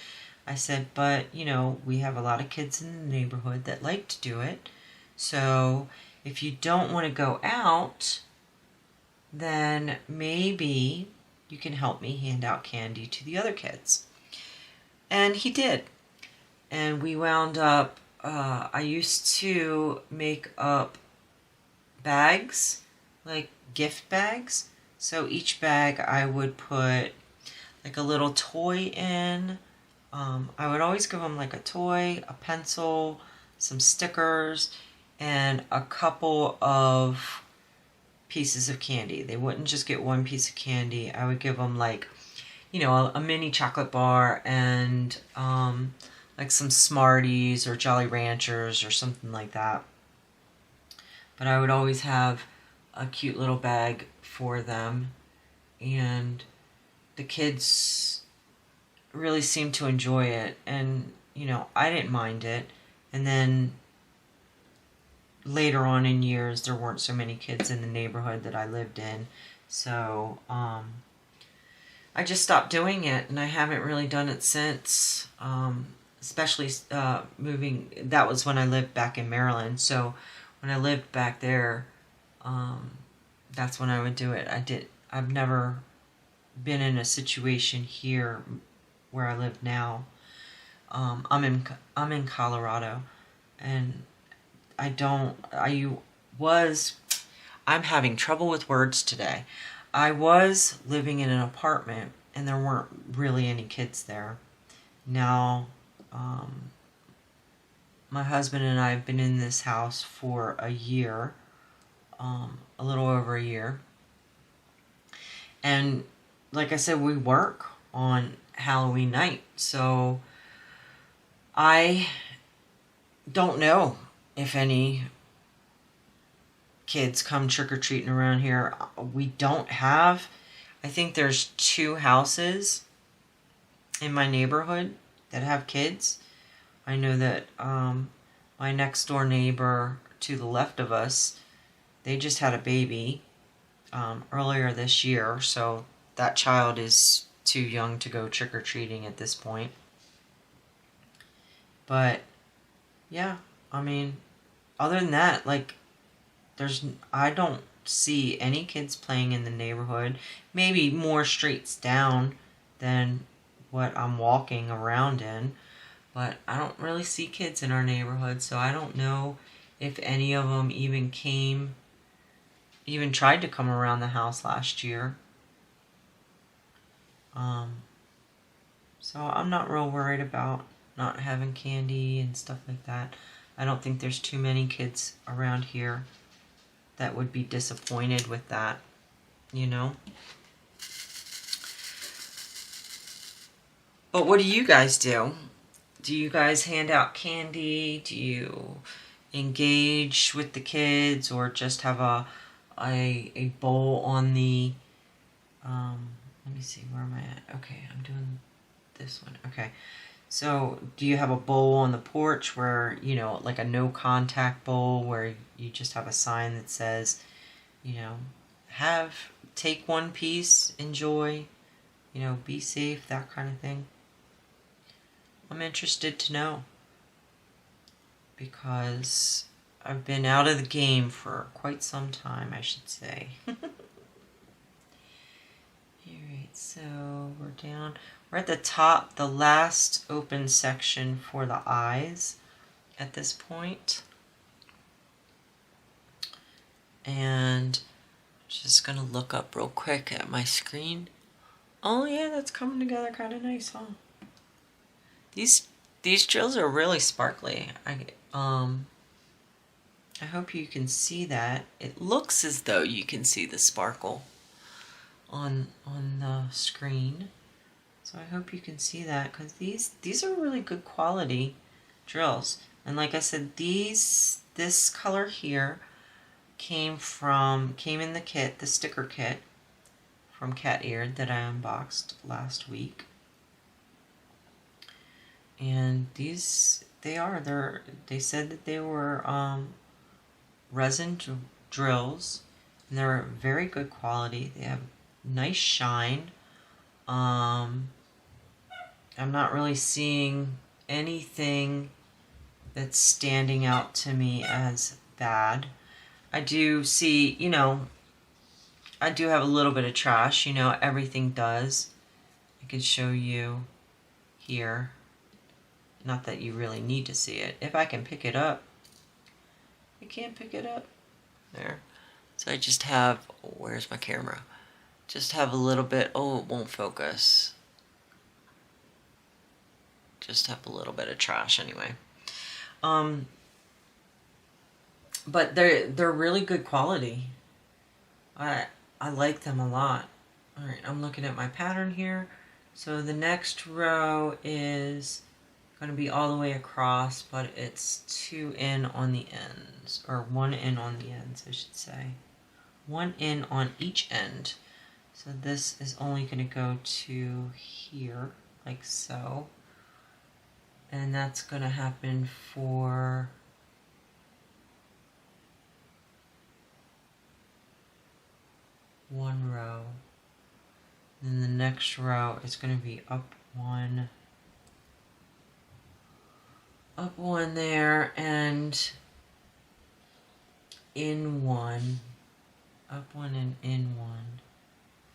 I said, but, we have a lot of kids in the neighborhood that like to do it. So if you don't want to go out, then maybe you can help me hand out candy to the other kids. And he did. And we wound up, I used to make up bags, like gift bags. So each bag I would put like a little toy in. I would always give them like a toy, a pencil, some stickers, and a couple of pieces of candy. They wouldn't just get one piece of candy. I would give them like, a mini chocolate bar and like some Smarties or Jolly Ranchers or something like that. But I would always have a cute little bag for them, and the kids really seemed to enjoy it, and I didn't mind it. And then later on in years, there weren't so many kids in the neighborhood that I lived in, so I just stopped doing it, and I haven't really done it since. Especially moving. That was when I lived back in Maryland, so when I lived back there, that's when I would do it. I've never been in a situation here where I live now. I'm in Colorado, and I'm having trouble with words today. I was living in an apartment, and there weren't really any kids there. Now, my husband and I have been in this house for a year, a little over a year. And like I said, we work on Halloween night, so I don't know if any kids come trick-or-treating around here. We don't have, I think there's 2 houses in my neighborhood that have kids. I know that my next door neighbor to the left of us, they just had a baby earlier this year, so that child is too young to go trick-or-treating at this point. But yeah, I mean, other than that, like, I don't see any kids playing in the neighborhood. Maybe more streets down than what I'm walking around in, but I don't really see kids in our neighborhood, so I don't know if any of them even tried to come around the house last year. So I'm not real worried about not having candy and stuff like that. I don't think there's too many kids around here that would be disappointed with that, But what do you guys do? Do you guys hand out candy? Do you engage with the kids, or just have a a bowl on the, let me see, where am I at? Okay, I'm doing this one. Okay, so do you have a bowl on the porch where, you know, like a no contact bowl where you just have a sign that says, you know, take one piece, enjoy, you know, be safe, that kind of thing? I'm interested to know, because I've been out of the game for quite some time, I should say. Alright, so we're down. We're at the top, the last open section for the eyes at this point. And just gonna look up real quick at my screen. Oh yeah, that's coming together kind of nice, huh? These drills are really sparkly. I hope you can see that. It looks as though you can see the sparkle on the screen. So I hope you can see that, because these are really good quality drills. And like I said, this color here came in the kit, the sticker kit from Cat Eared that I unboxed last week. And they said that they were resin drills, and they're very good quality. They have nice shine. I'm not really seeing anything that's standing out to me as bad. I do see, you know, I do have a little bit of trash, you know, everything does. I can show you here. Not that you really need to see it. If I can pick it up. I can't pick it up. There. So I just have, where's my camera? Just have a little bit, oh, it won't focus. Just have a little bit of trash anyway. But they're really good quality. I like them a lot. All right, I'm looking at my pattern here. So the next row is going to be all the way across, but it's 2 in on the ends, or 1 in on the ends, I should say. 1 in on each end. So this is only going to go to here, like so. And that's going to happen for one row. Then the next row is going to be up one there, and in one, up one and in one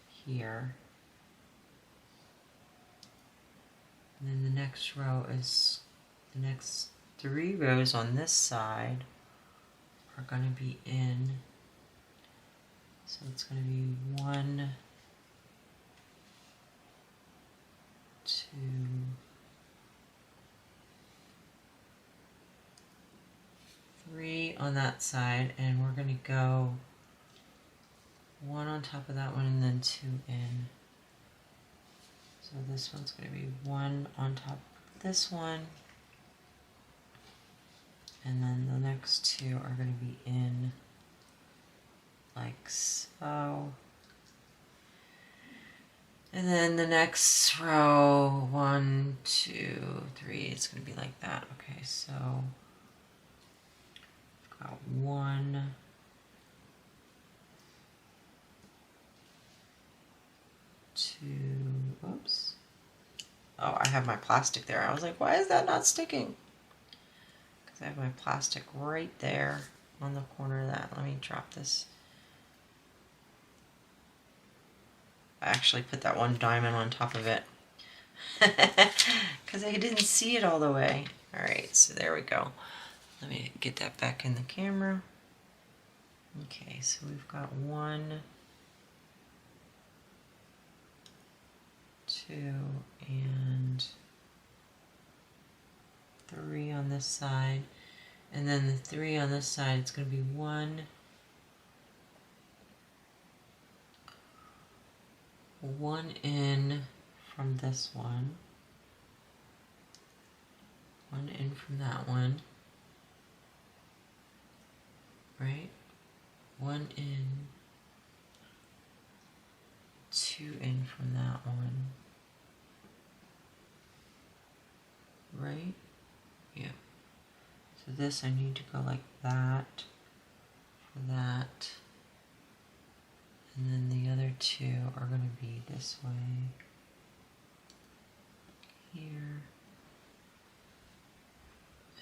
here. And then the next row is, the next 3 rows on this side are going to be in. So it's going to be 1, 2, 3 on that side, and we're going to go 1 on top of that one and then 2 in. So this one's going to be 1 on top of this one, and then the next 2 are going to be in like so. And then the next row, 1, 2, 3, it's going to be like that. Okay, so I've got 1, 2, oops. Oh, I have my plastic there. I was like, why is that not sticking? Because I have my plastic right there on the corner of that. Let me drop this. I actually put that one diamond on top of it because I didn't see it all the way. Alright, so there we go. Let me get that back in the camera. Okay, so we've got 1, 2, and 3 on this side. And then the 3 on this side, it's going to be 1, 1 in from this one, 1 in from that one, right? 1 in 2 in from that one. Right? Yeah. So this I need to go like that, for that. And then the other 2 are going to be this way. Here.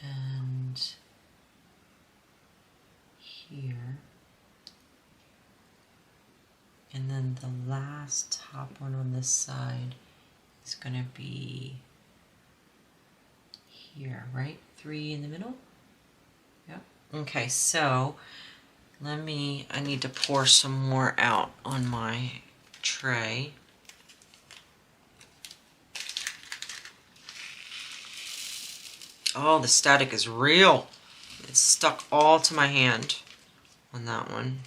And here. And then the last top one on this side is going to be here, right? 3 in the middle? Yep. Okay, so I need to pour some more out on my tray. Oh, the static is real. It's stuck all to my hand on that one.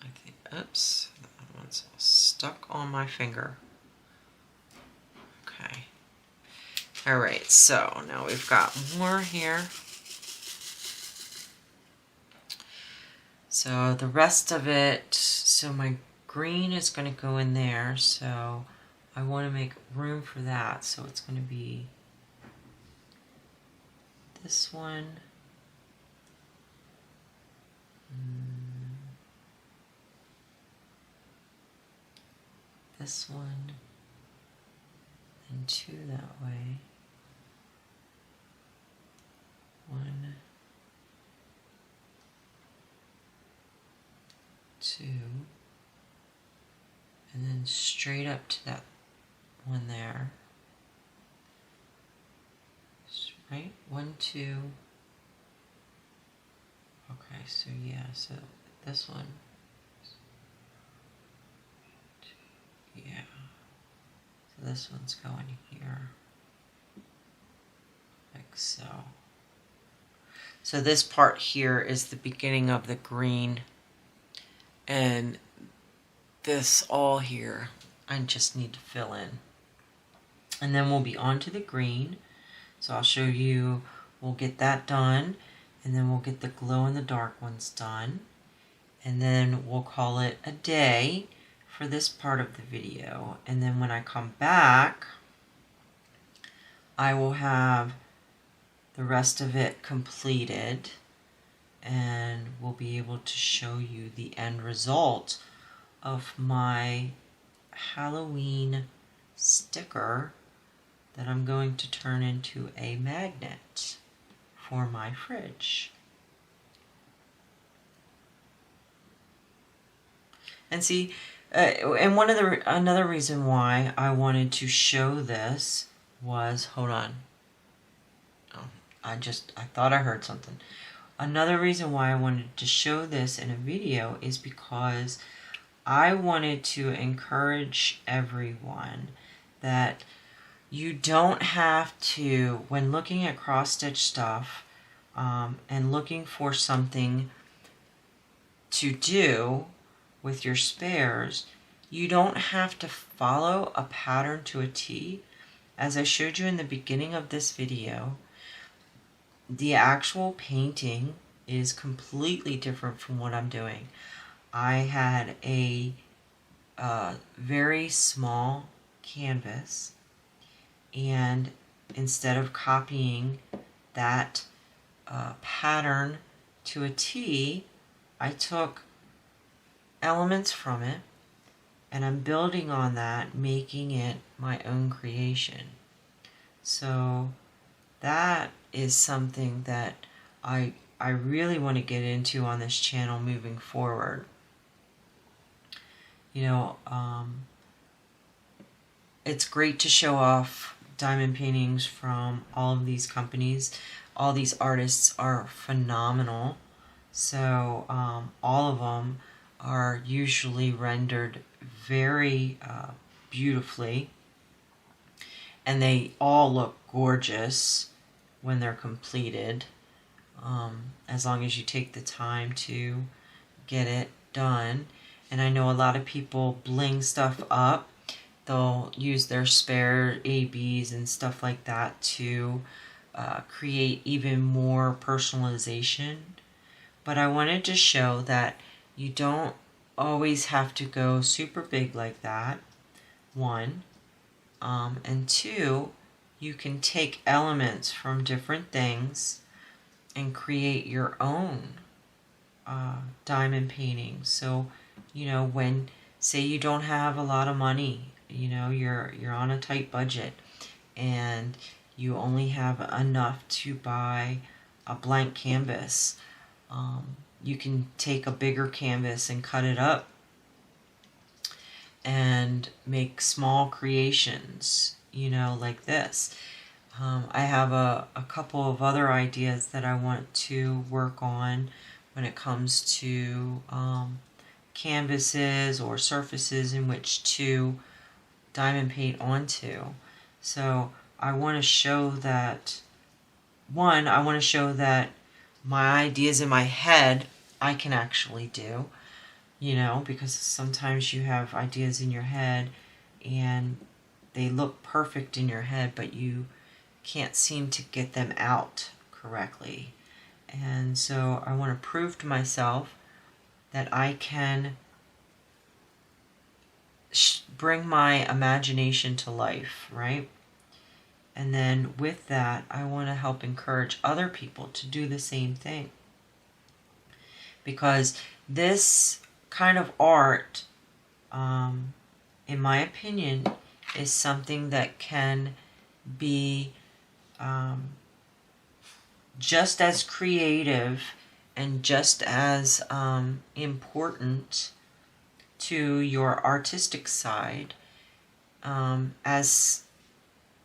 I think, oops, that one's stuck on my finger. Okay. All right, so now we've got more here. So the rest of it, so my green is going to go in there, so I want to make room for that, so it's going to be this one, this one, and 2 that way, 1, 2, and then straight up to that one there. Right? 1, 2. Okay, so yeah, so this one. Yeah. So this one's going here. Like so. So this part here is the beginning of the green. And this all here, I just need to fill in. And then we'll be on to the green. So I'll show you, we'll get that done, and then we'll get the glow in the dark ones done. And then we'll call it a day for this part of the video. And then when I come back, I will have the rest of it completed, and we'll be able to show you the end result of my Halloween sticker that I'm going to turn into a magnet for my fridge. And see, and another reason why I wanted to show this was, hold on. Oh, I thought I heard something. Another reason why I wanted to show this in a video is because I wanted to encourage everyone that you don't have to, when looking at cross-stitch stuff and looking for something to do with your spares, you don't have to follow a pattern to a T. As I showed you in the beginning of this video, the actual painting is completely different from what I'm doing. I had a very small canvas, and instead of copying that pattern to a T, I took elements from it and I'm building on that, making it my own creation. So that is something that I really want to get into on this channel moving forward. You know, it's great to show off diamond paintings from all of these companies. All these artists are phenomenal. So all of them are usually rendered very beautifully, and they all look gorgeous when they're completed, as long as you take the time to get it done. And I know a lot of people bling stuff up. They'll use their spare ABs and stuff like that to create even more personalization. But I wanted to show that you don't always have to go super big like that, one. And two, you can take elements from different things and create your own diamond painting. So, you know, when, say you don't have a lot of money, you know, you're on a tight budget and you only have enough to buy a blank canvas, you can take a bigger canvas and cut it up and make small creations, you know, like this. I have a couple of other ideas that I want to work on when it comes to canvases or surfaces in which to diamond paint onto. So I want to show that, one, I want to show that my ideas in my head I can actually do, you know, because sometimes you have ideas in your head and they look perfect in your head, but you can't seem to get them out correctly. And so I want to prove to myself that I can bring my imagination to life, right? And then with that, I want to help encourage other people to do the same thing. Because this kind of art, in my opinion, is something that can be just as creative and just as important to your artistic side as,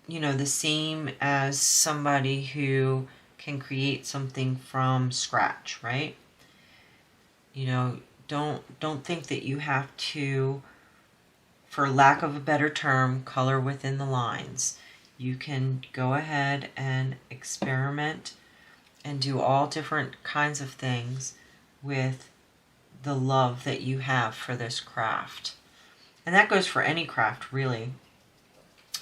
you know, the same as somebody who can create something from scratch, right? You know, don't think that you have to, for lack of a better term, color within the lines. You can go ahead and experiment and do all different kinds of things with the love that you have for this craft. And that goes for any craft, really.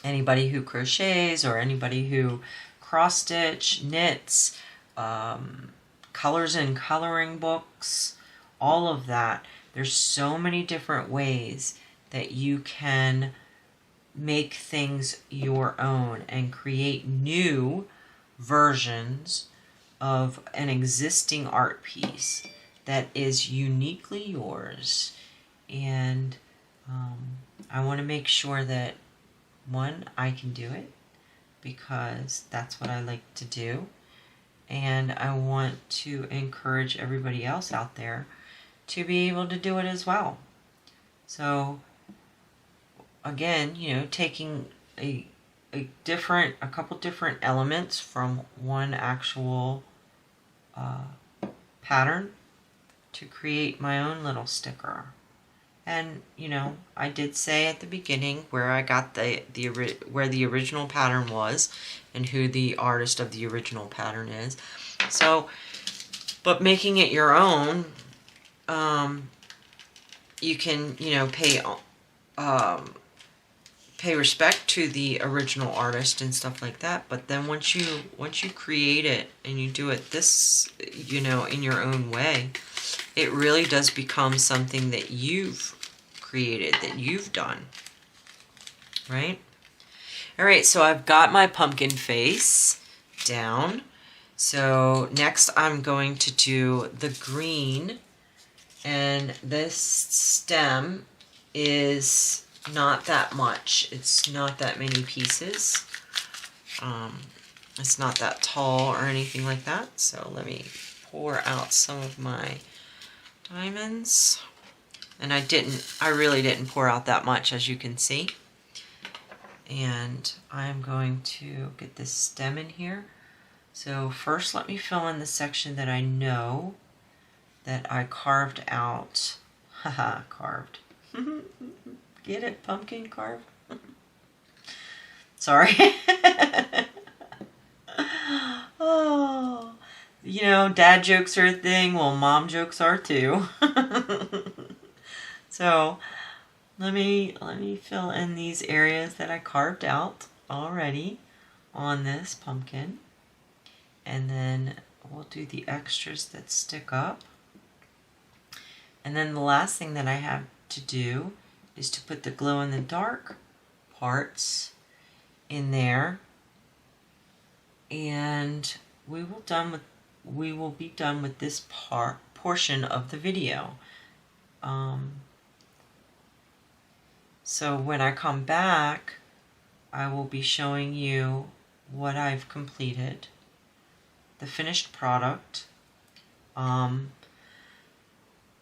Anybody who crochets or anybody who cross-stitch, knits, colors in coloring books, all of that. There's so many different ways that you can make things your own and create new versions of an existing art piece that is uniquely yours. And I want to make sure that, one, I can do it because that's what I like to do, and I want to encourage everybody else out there to be able to do it as well. So again, you know, taking a couple different elements from one actual pattern to create my own little sticker. And, you know, I did say at the beginning where I got where the original pattern was and who the artist of the original pattern is. So, but making it your own, you can, you know, pay respect to the original artist and stuff like that. But then once you create it and you do it this, you know, in your own way, it really does become something that you've created, that you've done, right? All right, so I've got my pumpkin face down. So next I'm going to do the green, and this stem is not that much. It's not that many pieces. It's not that tall or anything like that. So let me pour out some of my diamonds. And I really didn't pour out that much, as you can see. And I'm going to get this stem in here. So first let me fill in the section that I know that I carved out. Haha, carved. Get it? Pumpkin carved? Sorry. Oh, you know, dad jokes are a thing. Well, mom jokes are too. So let me fill in these areas that I carved out already on this pumpkin, and then we'll do the extras that stick up. And then the last thing that I have to do is to put the glow in the dark parts in there, and we will be done with this portion of the video. So when I come back, I will be showing you what I've completed, the finished product,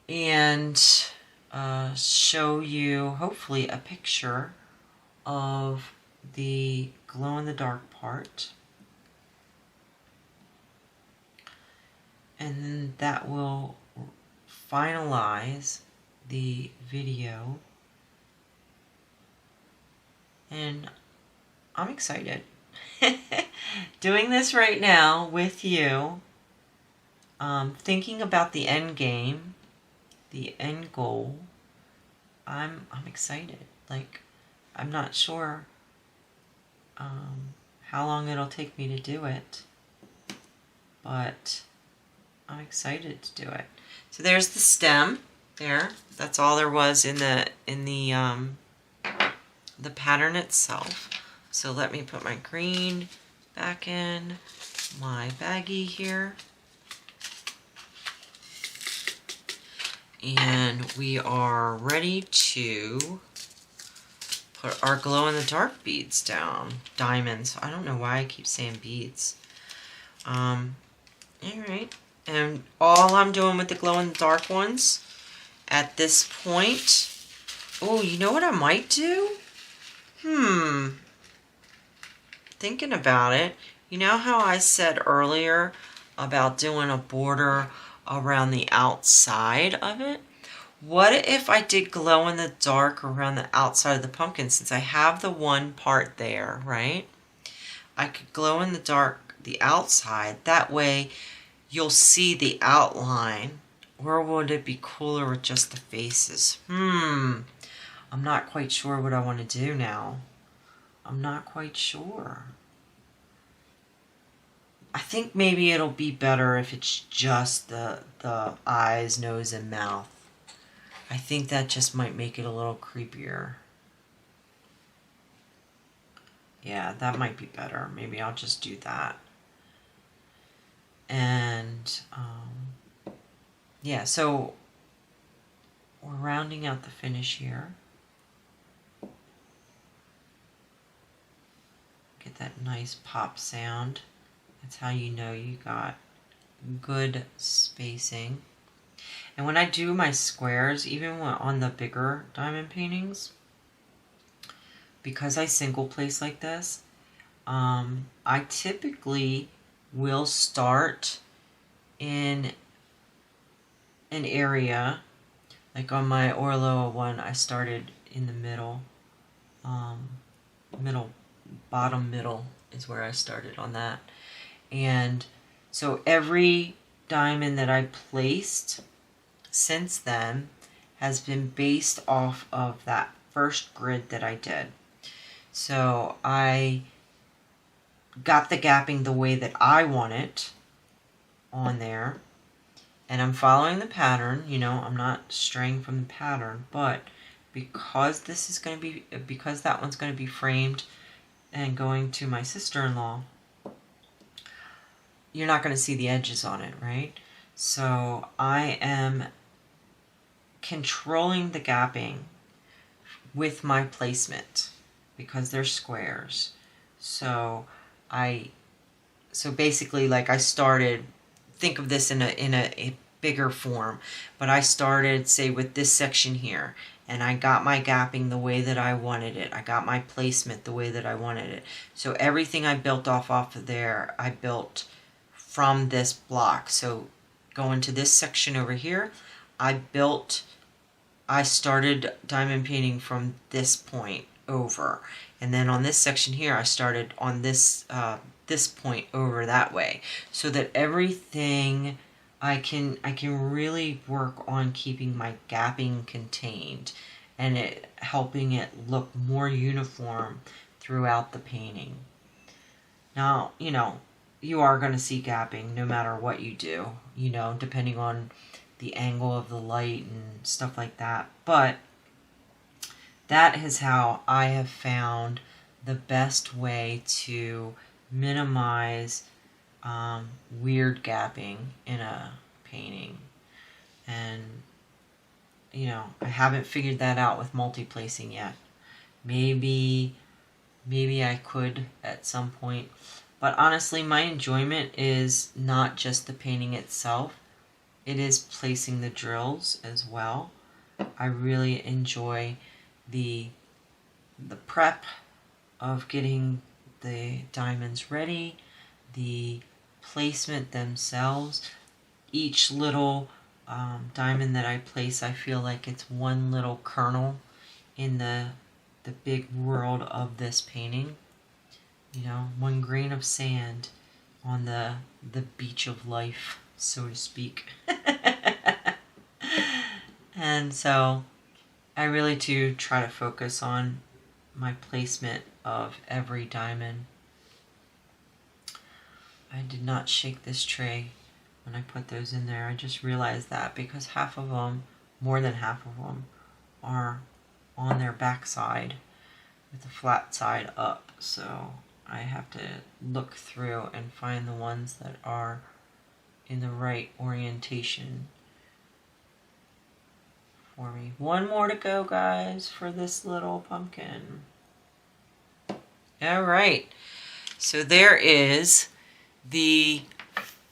and show you hopefully a picture of the glow-in-the-dark part, and then that will finalize the video, and I'm excited doing this right now with you, thinking about the end game, the end goal. I'm excited. Like, I'm not sure how long it'll take me to do it, but I'm excited to do it. So there's the stem there. That's all there was in the pattern itself. So let me put my green back in my baggie here. And we are ready to put our glow-in-the-dark beads down. Diamonds. I don't know why I keep saying beads. Alright. And all I'm doing with the glow-in-the-dark ones at this point... Oh, you know what I might do? Thinking about it. You know how I said earlier about doing a border around the outside of it? What if I did glow in the dark around the outside of the pumpkin, since I have the one part there, right? I could glow in the dark the outside. That way you'll see the outline. Or would it be cooler with just the faces? I'm not quite sure what I want to do now. I'm not quite sure. I think maybe it'll be better if it's just the eyes, nose, and mouth. I think that just might make it a little creepier. Yeah, that might be better. Maybe I'll just do that. And, yeah, so we're rounding out the finish here. Get that nice pop sound. That's how you know you got good spacing. And when I do my squares, even on the bigger diamond paintings, because I single place like this, I typically will start in an area, like on my Orloa one, I started in the middle, bottom middle is where I started on that. And so every diamond that I placed since then has been based off of that first grid that I did. So I got the gapping the way that I want it on there, and I'm following the pattern. You know, I'm not straying from the pattern, but because this is going to be, because that one's going to be framed and going to my sister-in-law, you're not going to see the edges on it, right? So I am controlling the gapping with my placement because they're squares. So basically, like, I started, think of this in a bigger form, but I started, say, with this section here, and I got my gapping the way that I wanted it. I got my placement the way that I wanted it. So everything I built off of there, I built from this block. So going to this section over here, I started diamond painting from this point over, and then on this section here I started on this this point over that way, so that everything I can really work on keeping my gapping contained and it helping it look more uniform throughout the painting. Now, you know, you are going to see gapping no matter what you do, you know, depending on the angle of the light and stuff like that. But that is how I have found the best way to minimize weird gapping in a painting. And, you know, I haven't figured that out with multi-placing yet. Maybe I could at some point. But honestly, my enjoyment is not just the painting itself. It is placing the drills as well. I really enjoy the prep of getting the diamonds ready, the placement themselves. Each little diamond that I place, I feel like it's one little kernel in the big world of this painting. You know, one grain of sand on the beach of life, so to speak. And so I really do try to focus on my placement of every diamond. I did not shake this tray when I put those in there. I just realized that because half of them, more than half of them, are on their backside with the flat side up. So I have to look through and find the ones that are in the right orientation for me. One more to go, guys, for this little pumpkin. All right, so there is the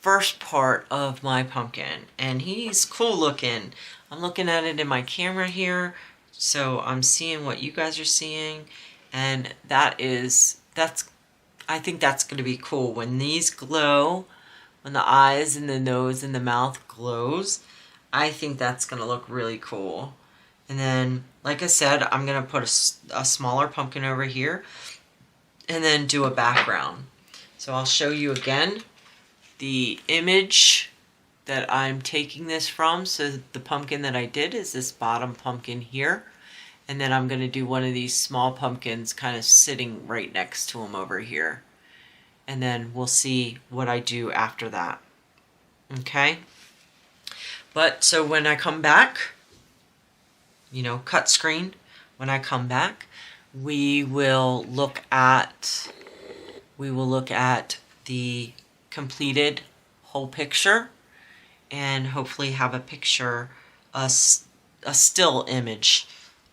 first part of my pumpkin, and he's cool looking. I'm looking at it in my camera here, so I'm seeing what you guys are seeing, and I think that's going to be cool when these glow, when the eyes and the nose and the mouth glows. I think that's going to look really cool. And then, like I said, I'm going to put a smaller pumpkin over here and then do a background. So I'll show you again the image that I'm taking this from. So the pumpkin that I did is this bottom pumpkin here. And then I'm going to do one of these small pumpkins kind of sitting right next to him over here. And then we'll see what I do after that. Okay? But so when I come back, you know, cut screen, when I come back, we will look at the completed whole picture and hopefully have a picture, a still image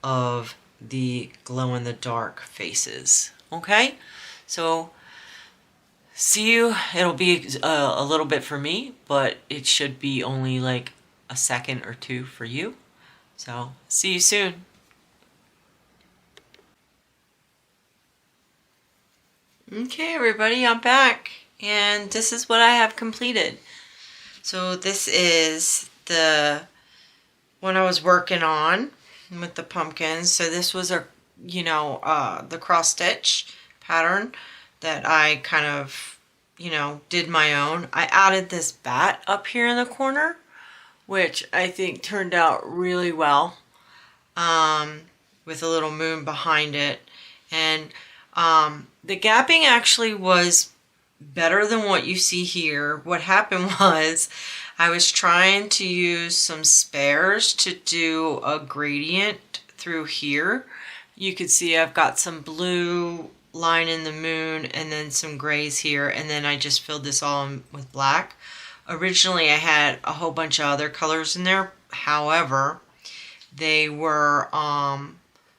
of the glow-in-the-dark faces. Okay? So see you. It'll be a little bit for me, but it should be only like a second or two for you. So see you soon. Okay, everybody, I'm back, and this is what I have completed. So this is the one I was working on with the pumpkins. So this was the cross stitch pattern that I kind of, did my own. I added this bat up here in the corner, which I think turned out really well, with a little moon behind it. And the gapping actually was better than what you see here. What happened was I was trying to use some spares to do a gradient through here. You can see I've got some blue line in the moon and then some grays here, and then I just filled this all in with black. Originally I had a whole bunch of other colors in there. However, they were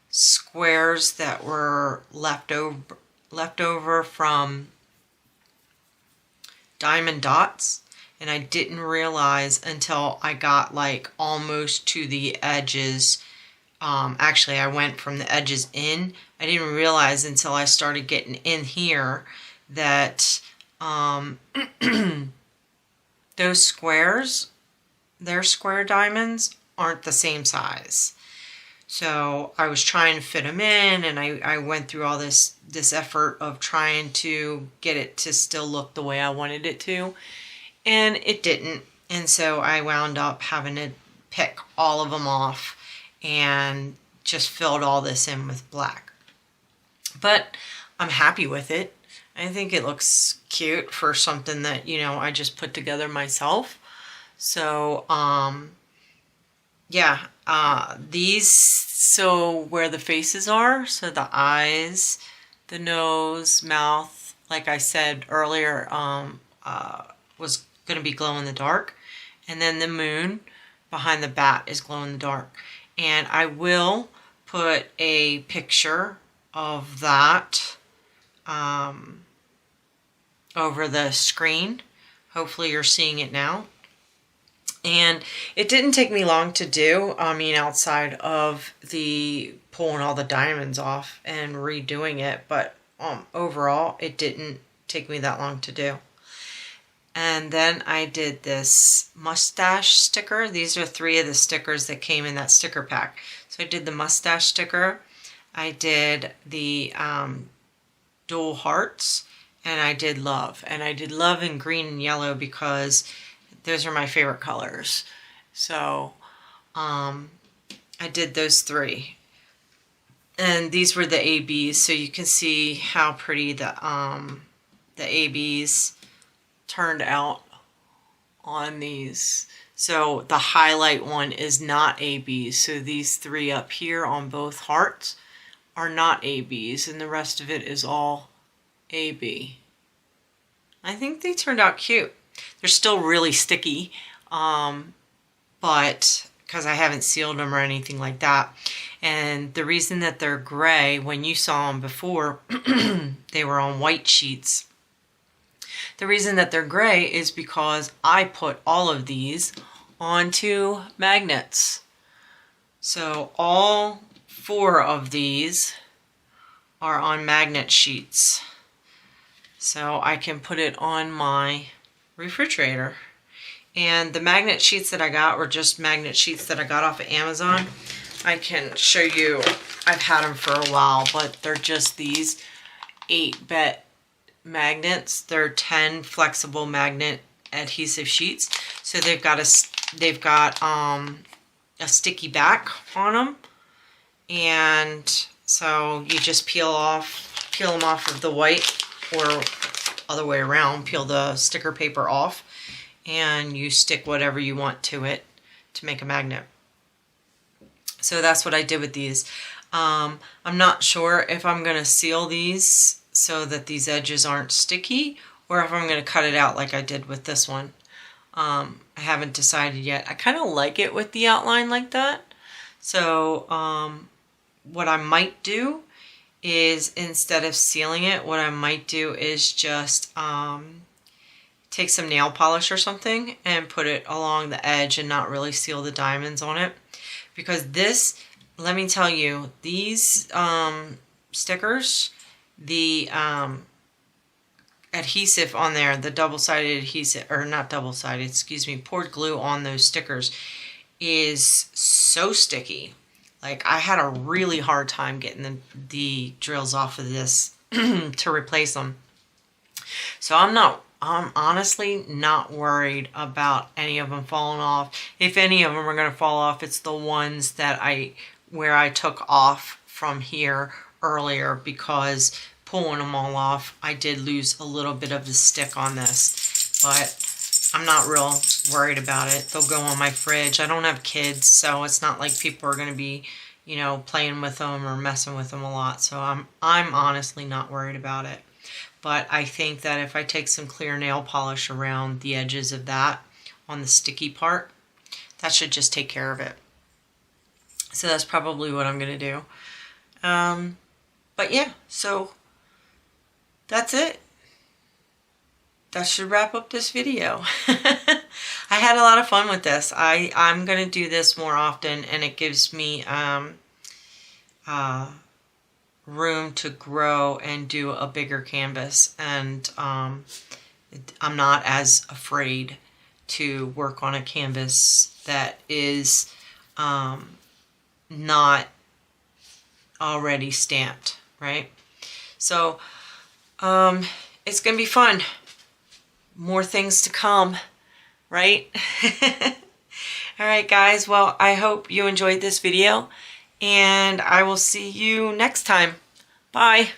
squares that were left over from diamond dots, and I didn't realize until I got like almost to the edges. Actually, I went from the edges in. I didn't realize until I started getting in here that those squares, their square diamonds, aren't the same size. So I was trying to fit them in, and I went through all this effort of trying to get it to still look the way I wanted it to, and it didn't. And so I wound up having to pick all of them off and just filled all this in with black. But I'm happy with it. I think it looks cute for something that, I just put together myself. So, yeah, these, so where the faces are, so the eyes, the nose, mouth, like I said earlier, was going to be glow in the dark. And then the moon behind the bat is glow in the dark. And I will put a picture of that over the screen. Hopefully you're seeing it now. And it didn't take me long to do, I mean, outside of the pulling all the diamonds off and redoing it, but overall it didn't take me that long to do. And then I did this mustache sticker. These are 3 of the stickers that came in that sticker pack. So I did the mustache sticker, I did the dual hearts, and I did love. And I did love in green and yellow because those are my favorite colors. So I did those 3. And these were the ABs, so you can see how pretty the ABs turned out on these. So the highlight one is not ABs. So these 3 up here on both hearts are not ABs, and the rest of it is all AB. I think they turned out cute. They're still really sticky, but because I haven't sealed them or anything like that. And the reason that they're gray, when you saw them before, they were on white sheets. The reason that they're gray is because I put all of these onto magnets. So all 4 of these are on magnet sheets. So I can put it on my refrigerator. And the magnet sheets that I got were just magnet sheets that I got off of Amazon. I can show you, I've had them for a while, but they're just these 8-bet magnets. They're 10 flexible magnet adhesive sheets. So they've got a sticky back on them. And so you just peel them off of the white, or other way around, peel the sticker paper off, and you stick whatever you want to it to make a magnet. So that's what I did with these. I'm not sure if I'm going to seal these so that these edges aren't sticky, or if I'm going to cut it out like I did with this one. I haven't decided yet. I kind of like it with the outline like that. So what I might do is, instead of sealing it, what I might do is just take some nail polish or something and put it along the edge and not really seal the diamonds on it. Because this, let me tell you, these stickers, the adhesive on there, the double-sided adhesive, or not double-sided, excuse me, poured glue on those stickers is so sticky. Like, I had a really hard time getting the drills off of this to replace them. So I'm honestly not worried about any of them falling off. If any of them are going to fall off, it's the ones that where I took off from here earlier, because pulling them all off, I did lose a little bit of the stick on this. But I'm not real worried about it. They'll go on my fridge. I don't have kids, so it's not like people are going to be, you know, playing with them or messing with them a lot. So I'm honestly not worried about it. But I think that if I take some clear nail polish around the edges of that on the sticky part, that should just take care of it. So that's probably what I'm going to do. But yeah, so that's it. That should wrap up this video. I had a lot of fun with this. I'm going to do this more often, and it gives me room to grow and do a bigger canvas. And I'm not as afraid to work on a canvas that is not already stamped, right? So it's going to be fun. More things to come, right? All right, guys. Well, I hope you enjoyed this video, and I will see you next time. Bye.